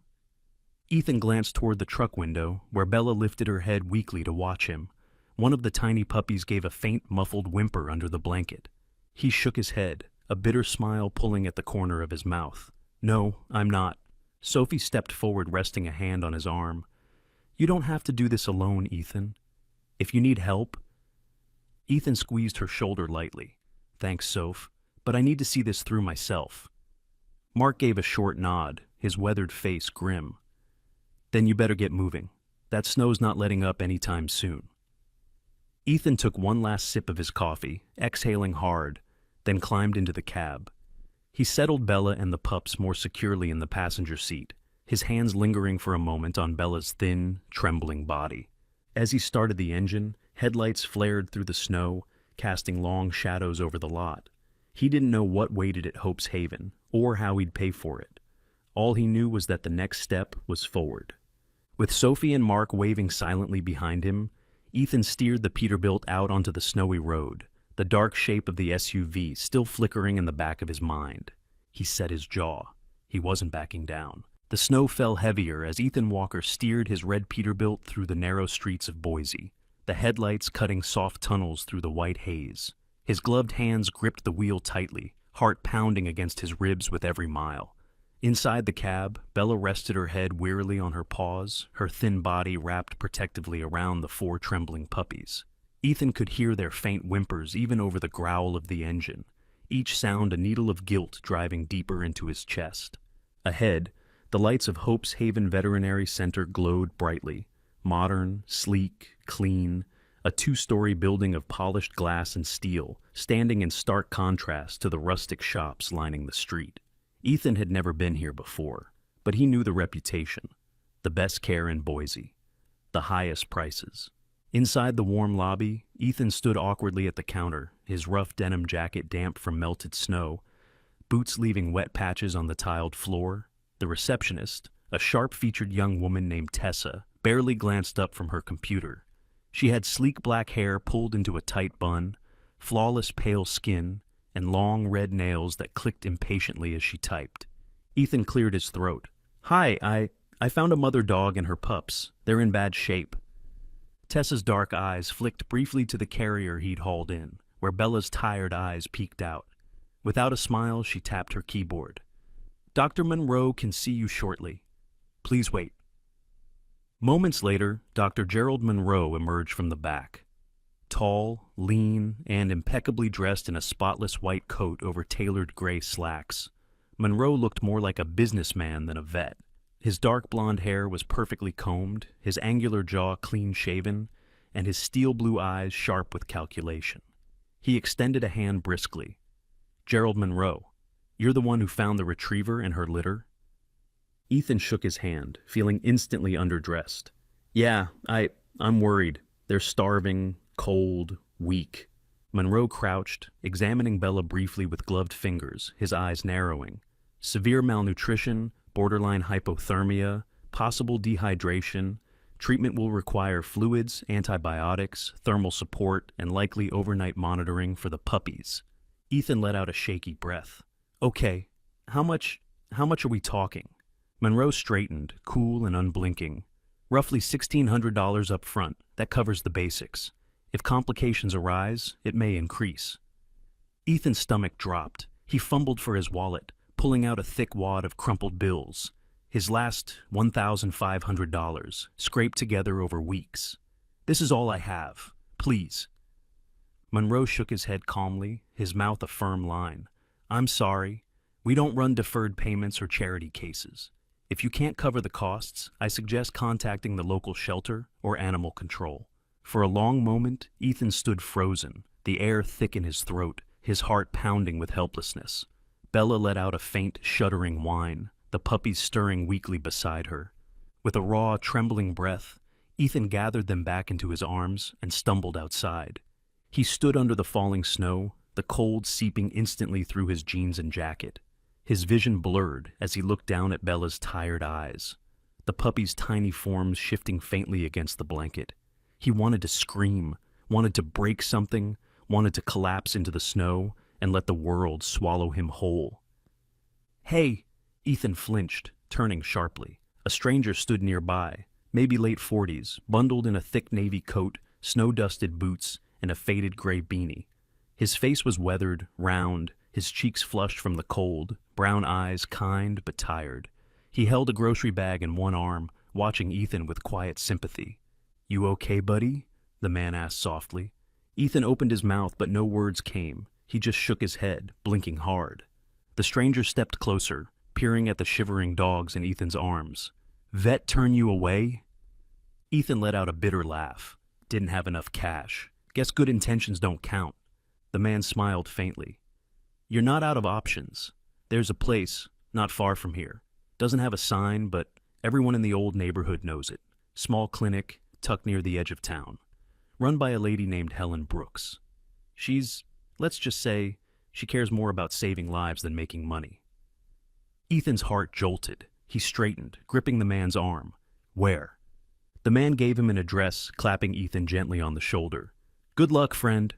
S1: Ethan glanced toward the truck window, where Bella lifted her head weakly to watch him. One of the tiny puppies gave a faint, muffled whimper under the blanket. He shook his head, a bitter smile pulling at the corner of his mouth. "No, I'm not." Sophie stepped forward, resting a hand on his arm. "You don't have to do this alone, Ethan. If you need help..." Ethan squeezed her shoulder lightly. "Thanks, Soph, but I need to see this through myself." Mark gave a short nod, his weathered face grim. "Then you better get moving. That snow's not letting up anytime soon." Ethan took one last sip of his coffee, exhaling hard, then climbed into the cab. He settled Bella and the pups more securely in the passenger seat, his hands lingering for a moment on Bella's thin, trembling body. As he started the engine, headlights flared through the snow, casting long shadows over the lot. He didn't know what waited at Hope's Haven, or how he'd pay for it. All he knew was that the next step was forward. With Sophie and Mark waving silently behind him, Ethan steered the Peterbilt out onto the snowy road, the dark shape of the SUV still flickering in the back of his mind. He set his jaw. He wasn't backing down. The snow fell heavier as Ethan Walker steered his red Peterbilt through the narrow streets of Boise, the headlights cutting soft tunnels through the white haze. His gloved hands gripped the wheel tightly, heart pounding against his ribs with every mile. Inside the cab, Bella rested her head wearily on her paws, her thin body wrapped protectively around the four trembling puppies. Ethan could hear their faint whimpers even over the growl of the engine, each sound a needle of guilt driving deeper into his chest. Ahead, the lights of Hope's Haven Veterinary Center glowed brightly, modern, sleek, clean, a two-story building of polished glass and steel, standing in stark contrast to the rustic shops lining the street. Ethan had never been here before, but he knew the reputation. The best care in Boise. The highest prices. Inside the warm lobby, Ethan stood awkwardly at the counter, his rough denim jacket damp from melted snow, boots leaving wet patches on the tiled floor. The receptionist, a sharp-featured young woman named Tessa, barely glanced up from her computer. She had sleek black hair pulled into a tight bun, flawless pale skin, and long red nails that clicked impatiently as she typed. Ethan cleared his throat. "Hi, I found a mother dog and her pups. They're in bad shape." Tessa's dark eyes flicked briefly to the carrier he'd hauled in, where Bella's tired eyes peeked out. Without a smile, she tapped her keyboard. "Dr. Monroe can see you shortly. Please wait." Moments later, Dr. Gerald Monroe emerged from the back. Tall, lean, and impeccably dressed in a spotless white coat over tailored gray slacks, Monroe looked more like a businessman than a vet. His dark blonde hair was perfectly combed, his angular jaw clean-shaven, and his steel blue eyes sharp with calculation. He extended a hand briskly. "Gerald Monroe, you're the one who found the retriever and her litter?" Ethan shook his hand, feeling instantly underdressed. "Yeah, I'm worried. They're starving, cold, weak." Monroe crouched, examining Bella briefly with gloved fingers, his eyes narrowing. Severe malnutrition, borderline hypothermia, possible dehydration. Treatment will require fluids, antibiotics, thermal support, and likely overnight monitoring for the puppies. Ethan let out a shaky breath. "Okay, how much are we talking?" Monroe straightened, cool and unblinking. "Roughly $1,600 up front. That covers the basics. If complications arise, it may increase." Ethan's stomach dropped. He fumbled for his wallet, pulling out a thick wad of crumpled bills. His last $1,500, scraped together over weeks. "This is all I have. Please." Monroe shook his head calmly, his mouth a firm line. "I'm sorry. We don't run deferred payments or charity cases. If you can't cover the costs, I suggest contacting the local shelter or animal control." For a long moment, Ethan stood frozen, the air thick in his throat, his heart pounding with helplessness. Bella let out a faint, shuddering whine, the puppies stirring weakly beside her. With a raw, trembling breath, Ethan gathered them back into his arms and stumbled outside. He stood under the falling snow, the cold seeping instantly through his jeans and jacket. His vision blurred as he looked down at Bella's tired eyes, the puppy's tiny forms shifting faintly against the blanket. He wanted to scream, wanted to break something, wanted to collapse into the snow and let the world swallow him whole. "Hey!" Ethan flinched, turning sharply. A stranger stood nearby, maybe late 40s, bundled in a thick navy coat, snow-dusted boots, and a faded gray beanie. His face was weathered, round, his cheeks flushed from the cold, brown eyes kind but tired. He held a grocery bag in one arm, watching Ethan with quiet sympathy. "You okay, buddy?" the man asked softly. Ethan opened his mouth, but no words came. He just shook his head, blinking hard. The stranger stepped closer, peering at the shivering dogs in Ethan's arms. "Vet turn you away?" Ethan let out a bitter laugh. "Didn't have enough cash. Guess good intentions don't count." The man smiled faintly. "You're not out of options. There's a place, not far from here. Doesn't have a sign, but everyone in the old neighborhood knows it. Small clinic, tucked near the edge of town. Run by a lady named Helen Brooks. Let's just say, she cares more about saving lives than making money." Ethan's heart jolted. He straightened, gripping the man's arm. "Where?" The man gave him an address, clapping Ethan gently on the shoulder. "Good luck, friend."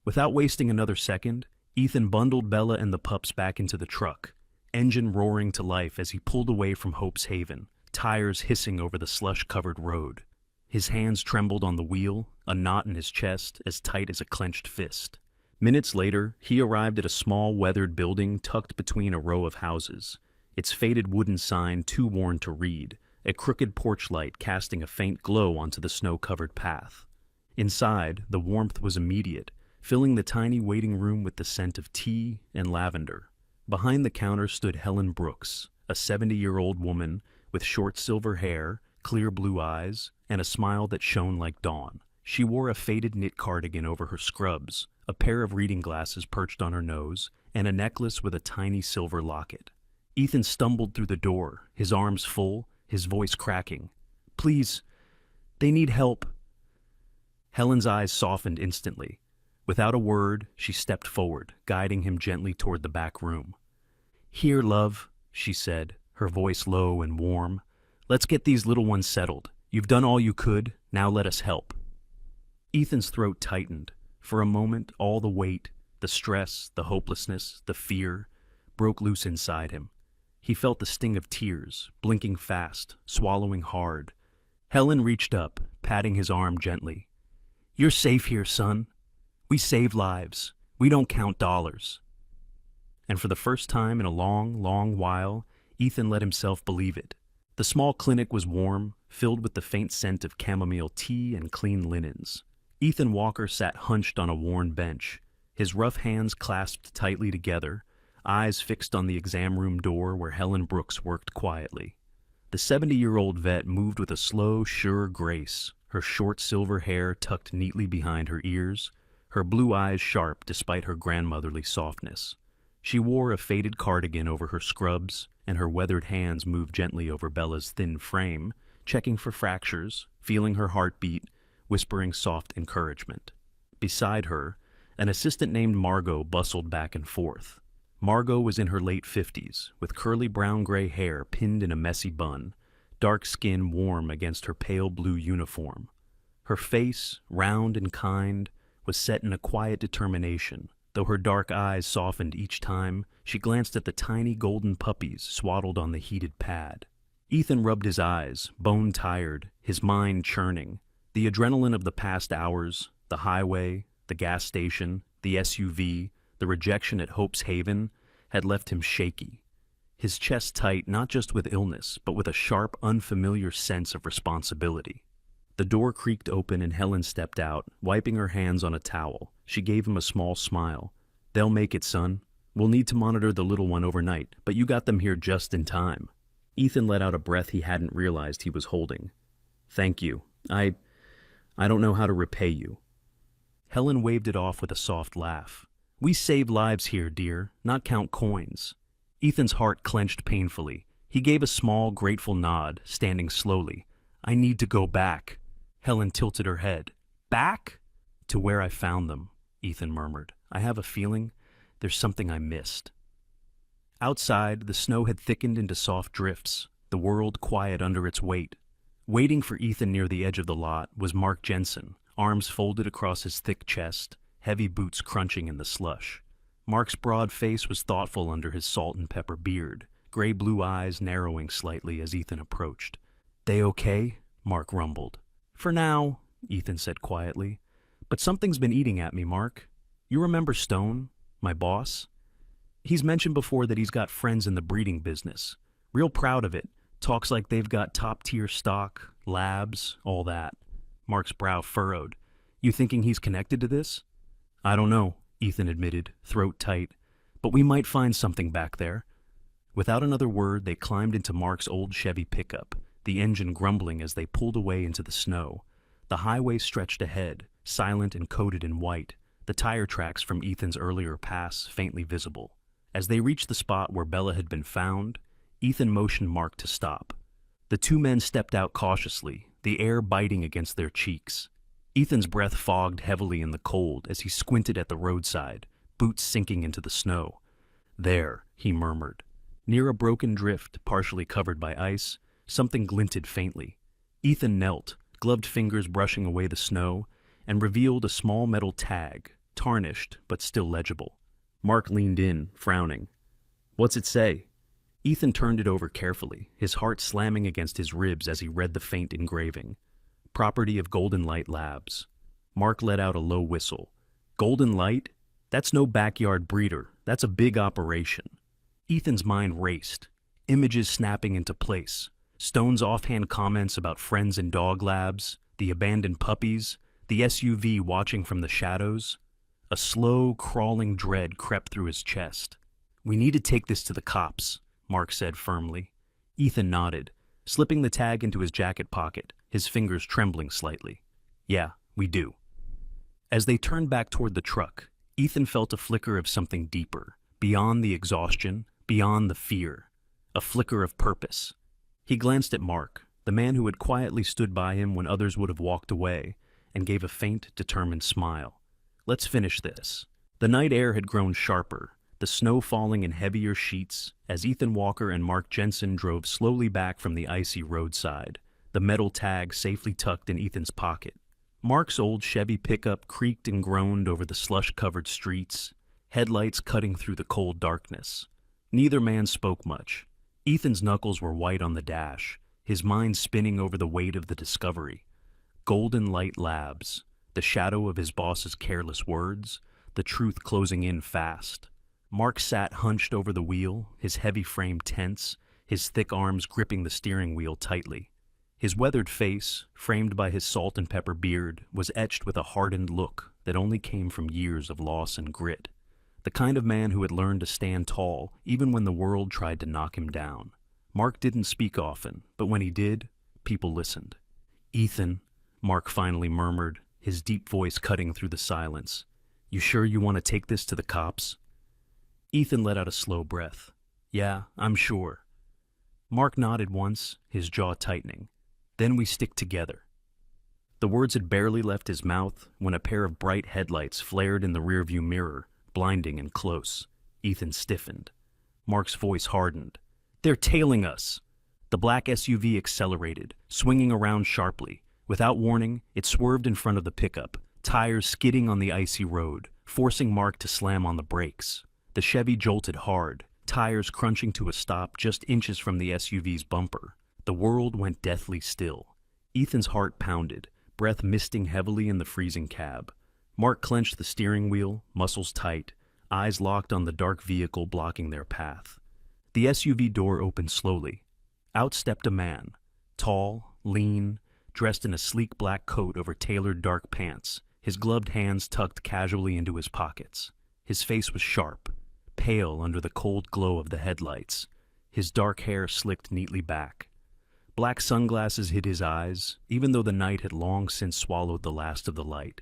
S1: Without wasting another second, Ethan bundled Bella and the pups back into the truck, engine roaring to life as he pulled away from Hope's Haven, tires hissing over the slush-covered road. His hands trembled on the wheel, a knot in his chest as tight as a clenched fist. Minutes later, he arrived at a small, weathered building tucked between a row of houses, its faded wooden sign too worn to read, a crooked porch light casting a faint glow onto the snow-covered path. Inside, the warmth was immediate, filling the tiny waiting room with the scent of tea and lavender. Behind the counter stood Helen Brooks, a 70-year-old woman with short silver hair, clear blue eyes, and a smile that shone like dawn. She wore a faded knit cardigan over her scrubs, a pair of reading glasses perched on her nose, and a necklace with a tiny silver locket. Ethan stumbled through the door, his arms full, his voice cracking. "Please, they need help." Helen's eyes softened instantly. Without a word, she stepped forward, guiding him gently toward the back room. "Here, love," she said, her voice low and warm. "Let's get these little ones settled. You've done all you could, now let us help." Ethan's throat tightened. For a moment, all the weight, the stress, the hopelessness, the fear, broke loose inside him. He felt the sting of tears, blinking fast, swallowing hard. Helen reached up, patting his arm gently. "You're safe here, son. We save lives. We don't count dollars." And for the first time in a long, long while, Ethan let himself believe it. The small clinic was warm, filled with the faint scent of chamomile tea and clean linens. Ethan Walker sat hunched on a worn bench, his rough hands clasped tightly together, eyes fixed on the exam room door where Helen Brooks worked quietly. The 70-year-old vet moved with a slow, sure grace, her short silver hair tucked neatly behind her ears, her blue eyes sharp despite her grandmotherly softness. She wore a faded cardigan over her scrubs, and her weathered hands moved gently over Bella's thin frame, checking for fractures, feeling her heartbeat, whispering soft encouragement. Beside her, an assistant named Margot bustled back and forth. Margot was in her late 50s, with curly brown-gray hair pinned in a messy bun, dark skin warm against her pale blue uniform. Her face, round and kind, was set in a quiet determination, though her dark eyes softened each time she glanced at the tiny golden puppies swaddled on the heated pad. Ethan rubbed his eyes, bone-tired, his mind churning. The adrenaline of the past hours, the highway, the gas station, the SUV, the rejection at Hope's Haven, had left him shaky. His chest tight not just with illness, but with a sharp, unfamiliar sense of responsibility. The door creaked open and Helen stepped out, wiping her hands on a towel. She gave him a small smile. "They'll make it, son. We'll need to monitor the little one overnight, but you got them here just in time." Ethan let out a breath he hadn't realized he was holding. "Thank you. I don't know how to repay you." Helen waved it off with a soft laugh. "We save lives here, dear, not count coins." Ethan's heart clenched painfully. He gave a small, grateful nod, standing slowly. "I need to go back." Helen tilted her head. "Back?" "To where I found them," Ethan murmured. "I have a feeling there's something I missed." Outside, the snow had thickened into soft drifts, the world quiet under its weight. Waiting for Ethan near the edge of the lot was Mark Jensen, arms folded across his thick chest, heavy boots crunching in the slush. Mark's broad face was thoughtful under his salt and pepper beard, gray-blue eyes narrowing slightly as Ethan approached. "They okay?" Mark rumbled. "For now," Ethan said quietly. "But something's been eating at me, Mark. You remember Stone, my boss? He's mentioned before that he's got friends in the breeding business. Real proud of it. Talks like they've got top-tier stock, labs, all that." Mark's brow furrowed. "You thinking he's connected to this?" "I don't know," Ethan admitted, throat tight. "But we might find something back there." Without another word, they climbed into Mark's old Chevy pickup, the engine grumbling as they pulled away into the snow. The highway stretched ahead, silent and coated in white, the tire tracks from Ethan's earlier pass faintly visible. As they reached the spot where Bella had been found, Ethan motioned Mark to stop. The two men stepped out cautiously, the air biting against their cheeks. Ethan's breath fogged heavily in the cold as he squinted at the roadside, boots sinking into the snow. "There," he murmured. Near a broken drift, partially covered by ice, something glinted faintly. Ethan knelt, gloved fingers brushing away the snow, and revealed a small metal tag, tarnished but still legible. Mark leaned in, frowning. "What's it say?" Ethan turned it over carefully, his heart slamming against his ribs as he read the faint engraving. "Property of Golden Light Labs." Mark let out a low whistle. "Golden Light? That's no backyard breeder. That's a big operation." Ethan's mind raced, images snapping into place. Stone's offhand comments about friends in dog labs, the abandoned puppies, the SUV watching from the shadows. A slow, crawling dread crept through his chest. "We need to take this to the cops," Mark said firmly. Ethan nodded, slipping the tag into his jacket pocket, his fingers trembling slightly. "Yeah, we do." As they turned back toward the truck, Ethan felt a flicker of something deeper, beyond the exhaustion, beyond the fear. A flicker of purpose. He glanced at Mark, the man who had quietly stood by him when others would have walked away, and gave a faint, determined smile. "Let's finish this." The night air had grown sharper, the snow falling in heavier sheets as Ethan Walker and Mark Jensen drove slowly back from the icy roadside, the metal tag safely tucked in Ethan's pocket. Mark's old Chevy pickup creaked and groaned over the slush-covered streets, headlights cutting through the cold darkness. Neither man spoke much. Ethan's knuckles were white on the dash, his mind spinning over the weight of the discovery. Golden Light Labs, the shadow of his boss's careless words, the truth closing in fast. Mark sat hunched over the wheel, his heavy frame tense, his thick arms gripping the steering wheel tightly. His weathered face, framed by his salt and pepper beard, was etched with a hardened look that only came from years of loss and grit. The kind of man who had learned to stand tall even when the world tried to knock him down. Mark didn't speak often, but when he did, people listened. "Ethan," Mark finally murmured, his deep voice cutting through the silence. "You sure you want to take this to the cops?" Ethan let out a slow breath. "Yeah, I'm sure." Mark nodded once, his jaw tightening. "Then we stick together." The words had barely left his mouth when a pair of bright headlights flared in the rearview mirror, blinding and close. Ethan stiffened. Mark's voice hardened. "They're tailing us!" The black SUV accelerated, swinging around sharply. Without warning, it swerved in front of the pickup, tires skidding on the icy road, forcing Mark to slam on the brakes. The Chevy jolted hard, tires crunching to a stop just inches from the SUV's bumper. The world went deathly still. Ethan's heart pounded, breath misting heavily in the freezing cab. Mark clenched the steering wheel, muscles tight, eyes locked on the dark vehicle blocking their path. The SUV door opened slowly. Out stepped a man, tall, lean, dressed in a sleek black coat over tailored dark pants, his gloved hands tucked casually into his pockets. His face was sharp, pale under the cold glow of the headlights, his dark hair slicked neatly back. Black sunglasses hid his eyes, even though the night had long since swallowed the last of the light.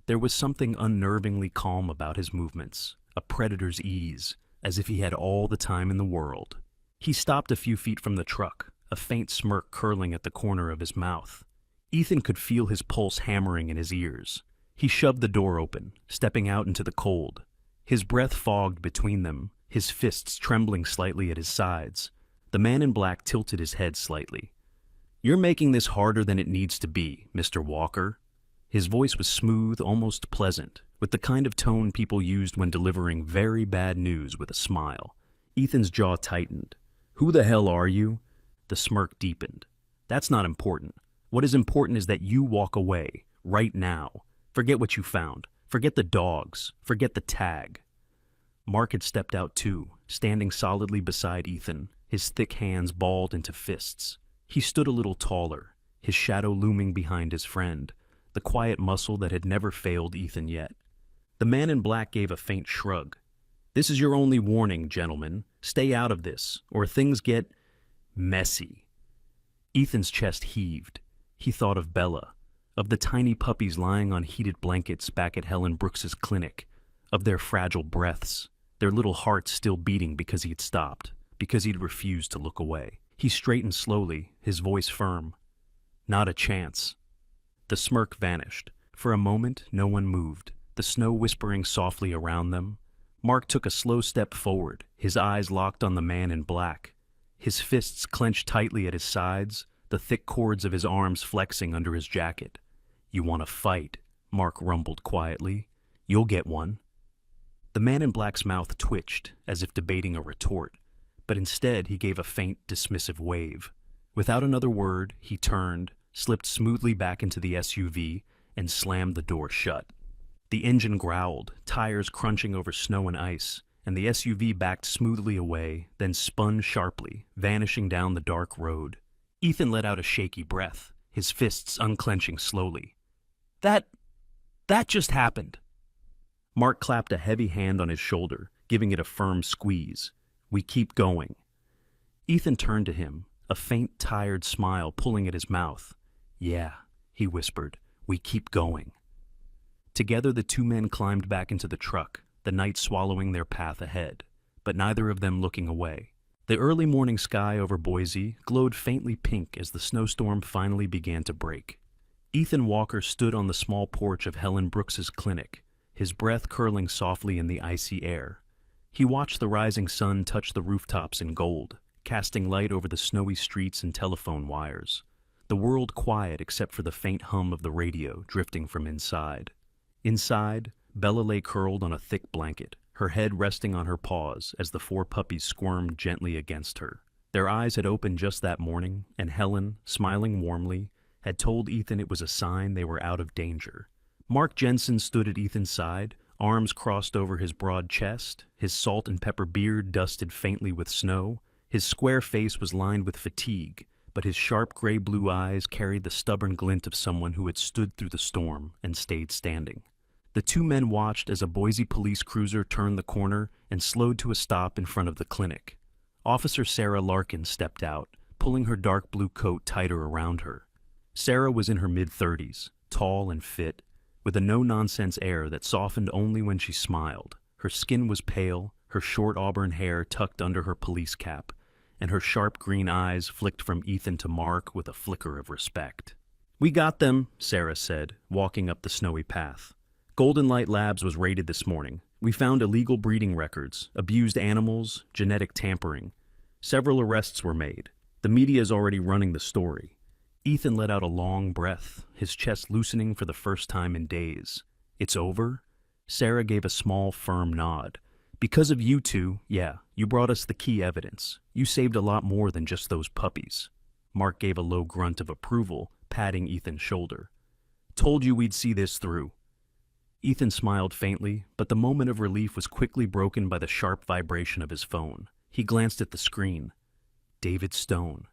S1: There was something unnervingly calm about his movements, a predator's ease, as if he had all the time in the world. He stopped a few feet from the truck, a faint smirk curling at the corner of his mouth. Ethan could feel his pulse hammering in his ears. He shoved the door open, stepping out into the cold. His breath fogged between them, his fists trembling slightly at his sides. The man in black tilted his head slightly. "You're making this harder than it needs to be, Mr. Walker." His voice was smooth, almost pleasant, with the kind of tone people used when delivering very bad news with a smile. Ethan's jaw tightened. "Who the hell are you?" The smirk deepened. "That's not important. What is important is that you walk away, right now. Forget what you found. Forget the dogs. Forget the tag." Mark had stepped out too, standing solidly beside Ethan, his thick hands balled into fists. He stood a little taller, his shadow looming behind his friend, the quiet muscle that had never failed Ethan yet. The man in black gave a faint shrug. "This is your only warning, gentlemen. Stay out of this, or things get messy." Ethan's chest heaved. He thought of Bella, of the tiny puppies lying on heated blankets back at Helen Brooks's clinic, of their fragile breaths, their little hearts still beating because he had stopped, because he'd refused to look away. He straightened slowly, his voice firm. "Not a chance." The smirk vanished. For a moment, no one moved, the snow whispering softly around them. Mark took a slow step forward, his eyes locked on the man in black. His fists clenched tightly at his sides, the thick cords of his arms flexing under his jacket. "You want to fight," Mark rumbled quietly. "You'll get one." The man in black's mouth twitched, as if debating a retort, but instead he gave a faint, dismissive wave. Without another word, he turned, slipped smoothly back into the SUV, and slammed the door shut. The engine growled, tires crunching over snow and ice, and the SUV backed smoothly away, then spun sharply, vanishing down the dark road. Ethan let out a shaky breath, his fists unclenching slowly. That just happened." Mark clapped a heavy hand on his shoulder, giving it a firm squeeze. "We keep going." Ethan turned to him, a faint, tired smile pulling at his mouth. "Yeah," he whispered, "we keep going." Together the two men climbed back into the truck, the night swallowing their path ahead, but neither of them looking away. The early morning sky over Boise glowed faintly pink as the snowstorm finally began to break. Ethan Walker stood on the small porch of Helen Brooks's clinic, his breath curling softly in the icy air. He watched the rising sun touch the rooftops in gold, casting light over the snowy streets and telephone wires. The world quiet except for the faint hum of the radio drifting from inside. Inside, Bella lay curled on a thick blanket, her head resting on her paws as the 4 puppies squirmed gently against her. Their eyes had opened just that morning, and Helen, smiling warmly, had told Ethan it was a sign they were out of danger. Mark Jensen stood at Ethan's side, arms crossed over his broad chest, his salt and pepper beard dusted faintly with snow. His square face was lined with fatigue, but his sharp gray-blue eyes carried the stubborn glint of someone who had stood through the storm and stayed standing. The two men watched as a Boise police cruiser turned the corner and slowed to a stop in front of the clinic. Officer Sarah Larkin stepped out, pulling her dark blue coat tighter around her. Sarah was in her mid-30s, tall and fit, with a no-nonsense air that softened only when she smiled. Her skin was pale, her short auburn hair tucked under her police cap, and her sharp green eyes flicked from Ethan to Mark with a flicker of respect. "We got them," Sarah said, walking up the snowy path. "Golden Light Labs was raided this morning. We found illegal breeding records, abused animals, genetic tampering. Several arrests were made. The media is already running the story." Ethan let out a long breath, his chest loosening for the first time in days. "It's over?" Sarah gave a small, firm nod. "Because of you two, yeah, you brought us the key evidence. You saved a lot more than just those puppies." Mark gave a low grunt of approval, patting Ethan's shoulder. "Told you we'd see this through." Ethan smiled faintly, but the moment of relief was quickly broken by the sharp vibration of his phone. He glanced at the screen. David Stone.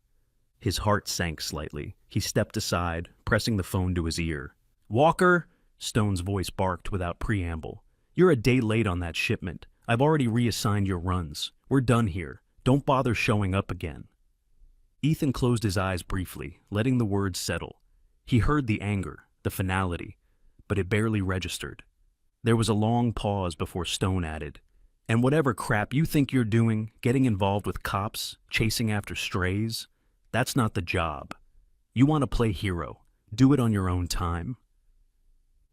S1: His heart sank slightly. He stepped aside, pressing the phone to his ear. "Walker," Stone's voice barked without preamble. "You're a day late on that shipment. I've already reassigned your runs. We're done here. Don't bother showing up again." Ethan closed his eyes briefly, letting the words settle. He heard the anger, the finality, but it barely registered. There was a long pause before Stone added, "And whatever crap you think you're doing, getting involved with cops, chasing after strays, that's not the job. You want to play hero. Do it on your own time."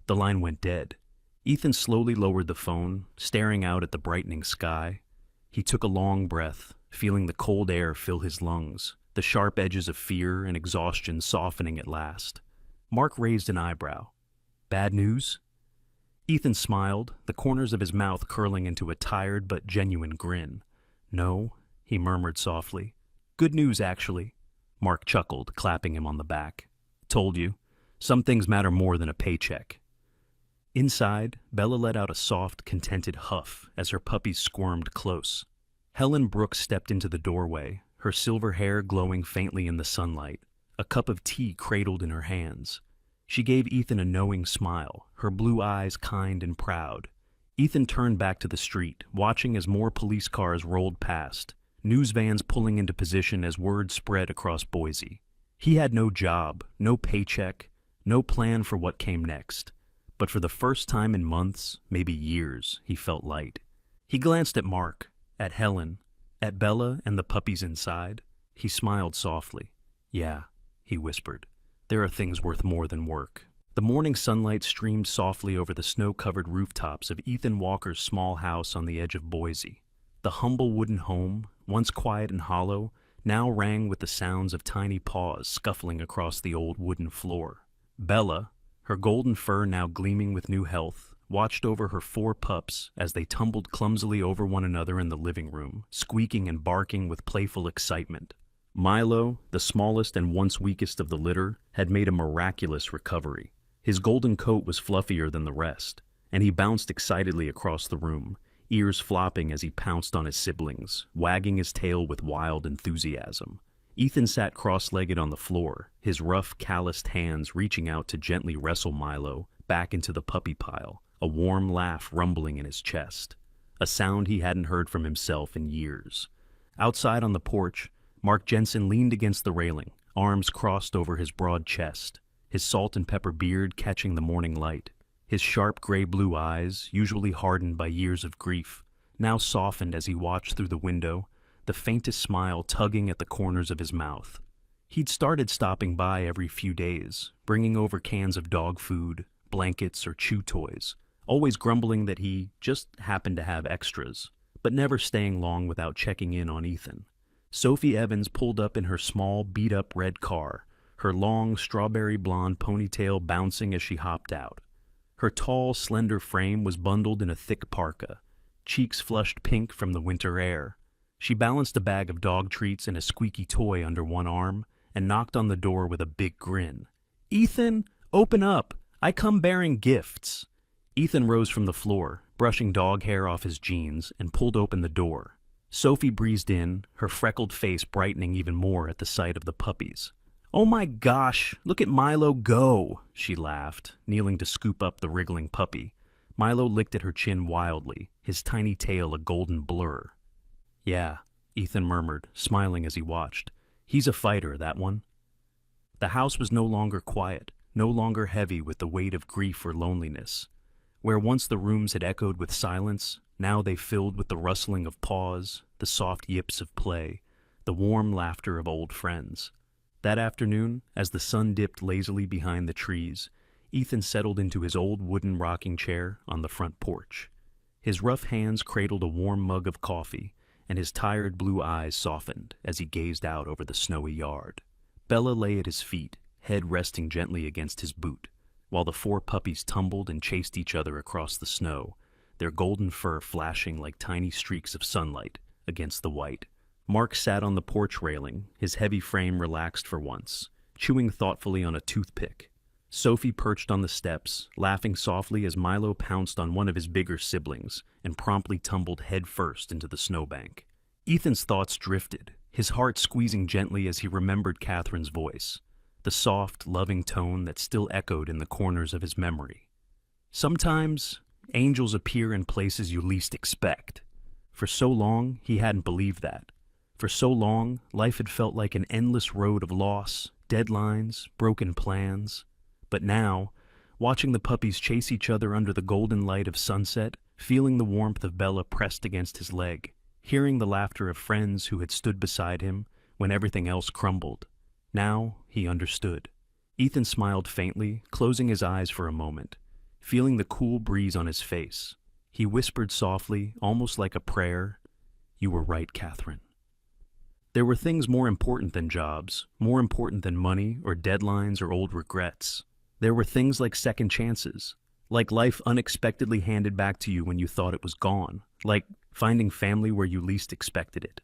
S1: The line went dead. Ethan slowly lowered the phone, staring out at the brightening sky. He took a long breath, feeling the cold air fill his lungs, the sharp edges of fear and exhaustion softening at last. Mark raised an eyebrow. "Bad news?" Ethan smiled, the corners of his mouth curling into a tired but genuine grin. "No," he murmured softly. "Good news, actually." Mark chuckled, clapping him on the back. "Told you. Some things matter more than a paycheck." Inside, Bella let out a soft, contented huff as her puppies squirmed close. Helen Brooks stepped into the doorway, her silver hair glowing faintly in the sunlight, a cup of tea cradled in her hands. She gave Ethan a knowing smile, her blue eyes kind and proud. Ethan turned back to the street, watching as more police cars rolled past, news vans pulling into position as word spread across Boise. He had no job, no paycheck, no plan for what came next. But for the first time in months, maybe years, he felt light. He glanced at Mark, at Helen, at Bella and the puppies inside. He smiled softly. "Yeah," he whispered. "There are things worth more than work." The morning sunlight streamed softly over the snow-covered rooftops of Ethan Walker's small house on the edge of Boise. The humble wooden home, once quiet and hollow, now rang with the sounds of tiny paws scuffling across the old wooden floor. Bella, her golden fur now gleaming with new health, watched over her 4 pups as they tumbled clumsily over one another in the living room, squeaking and barking with playful excitement. Milo, the smallest and once weakest of the litter, had made a miraculous recovery. His golden coat was fluffier than the rest, and he bounced excitedly across the room, ears flopping as he pounced on his siblings, wagging his tail with wild enthusiasm. Ethan sat cross-legged on the floor, his rough, calloused hands reaching out to gently wrestle Milo back into the puppy pile, a warm laugh rumbling in his chest, a sound he hadn't heard from himself in years. Outside on the porch, Mark Jensen leaned against the railing, arms crossed over his broad chest, his salt and pepper beard catching the morning light. His sharp gray-blue eyes, usually hardened by years of grief, now softened as he watched through the window, the faintest smile tugging at the corners of his mouth. He'd started stopping by every few days, bringing over cans of dog food, blankets, or chew toys, always grumbling that he just happened to have extras, but never staying long without checking in on Ethan. Sophie Evans pulled up in her small, beat-up red car, her long, strawberry blonde ponytail bouncing as she hopped out. Her tall, slender frame was bundled in a thick parka, cheeks flushed pink from the winter air. She balanced a bag of dog treats and a squeaky toy under one arm and knocked on the door with a big grin. "Ethan, open up! I come bearing gifts." Ethan rose from the floor, brushing dog hair off his jeans, and pulled open the door. Sophie breezed in, her freckled face brightening even more at the sight of the puppies. "Oh my gosh, look at Milo go," she laughed, kneeling to scoop up the wriggling puppy. Milo licked at her chin wildly, his tiny tail a golden blur. "Yeah," Ethan murmured, smiling as he watched. "He's a fighter, that one." The house was no longer quiet, no longer heavy with the weight of grief or loneliness. Where once the rooms had echoed with silence, now they filled with the rustling of paws, the soft yips of play, the warm laughter of old friends. That afternoon, as the sun dipped lazily behind the trees, Ethan settled into his old wooden rocking chair on the front porch. His rough hands cradled a warm mug of coffee, and his tired blue eyes softened as he gazed out over the snowy yard. Bella lay at his feet, head resting gently against his boot, while the 4 puppies tumbled and chased each other across the snow, their golden fur flashing like tiny streaks of sunlight against the white. Mark sat on the porch railing, his heavy frame relaxed for once, chewing thoughtfully on a toothpick. Sophie perched on the steps, laughing softly as Milo pounced on one of his bigger siblings and promptly tumbled headfirst into the snowbank. Ethan's thoughts drifted, his heart squeezing gently as he remembered Catherine's voice, the soft, loving tone that still echoed in the corners of his memory. Sometimes, angels appear in places you least expect. For so long, he hadn't believed that. For so long, life had felt like an endless road of loss, deadlines, broken plans. But now, watching the puppies chase each other under the golden light of sunset, feeling the warmth of Bella pressed against his leg, hearing the laughter of friends who had stood beside him when everything else crumbled, now he understood. Ethan smiled faintly, closing his eyes for a moment, feeling the cool breeze on his face. He whispered softly, almost like a prayer, "You were right, Catherine." There were things more important than jobs, more important than money or deadlines or old regrets. There were things like second chances, like life unexpectedly handed back to you when you thought it was gone, like finding family where you least expected it.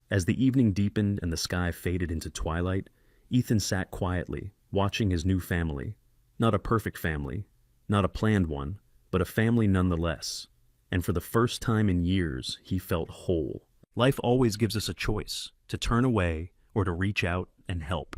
S1: As the evening deepened and the sky faded into twilight, Ethan sat quietly, watching his new family. Not a perfect family, not a planned one, but a family nonetheless. And for the first time in years, he felt whole. Life always gives us a choice, to turn away or to reach out and help.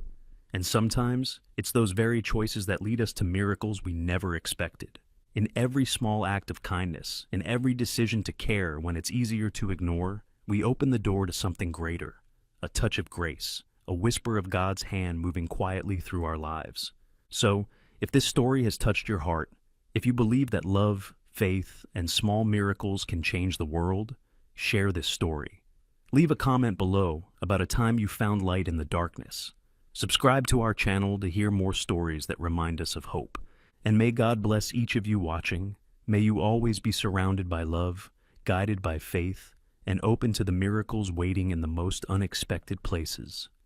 S1: And sometimes, it's those very choices that lead us to miracles we never expected. In every small act of kindness, in every decision to care when it's easier to ignore, we open the door to something greater, a touch of grace, a whisper of God's hand moving quietly through our lives. So, if this story has touched your heart, if you believe that love, faith, and small miracles can change the world, share this story. Leave a comment below about a time you found light in the darkness. Subscribe to our channel to hear more stories that remind us of hope. And may God bless each of you watching. May you always be surrounded by love, guided by faith, and open to the miracles waiting in the most unexpected places.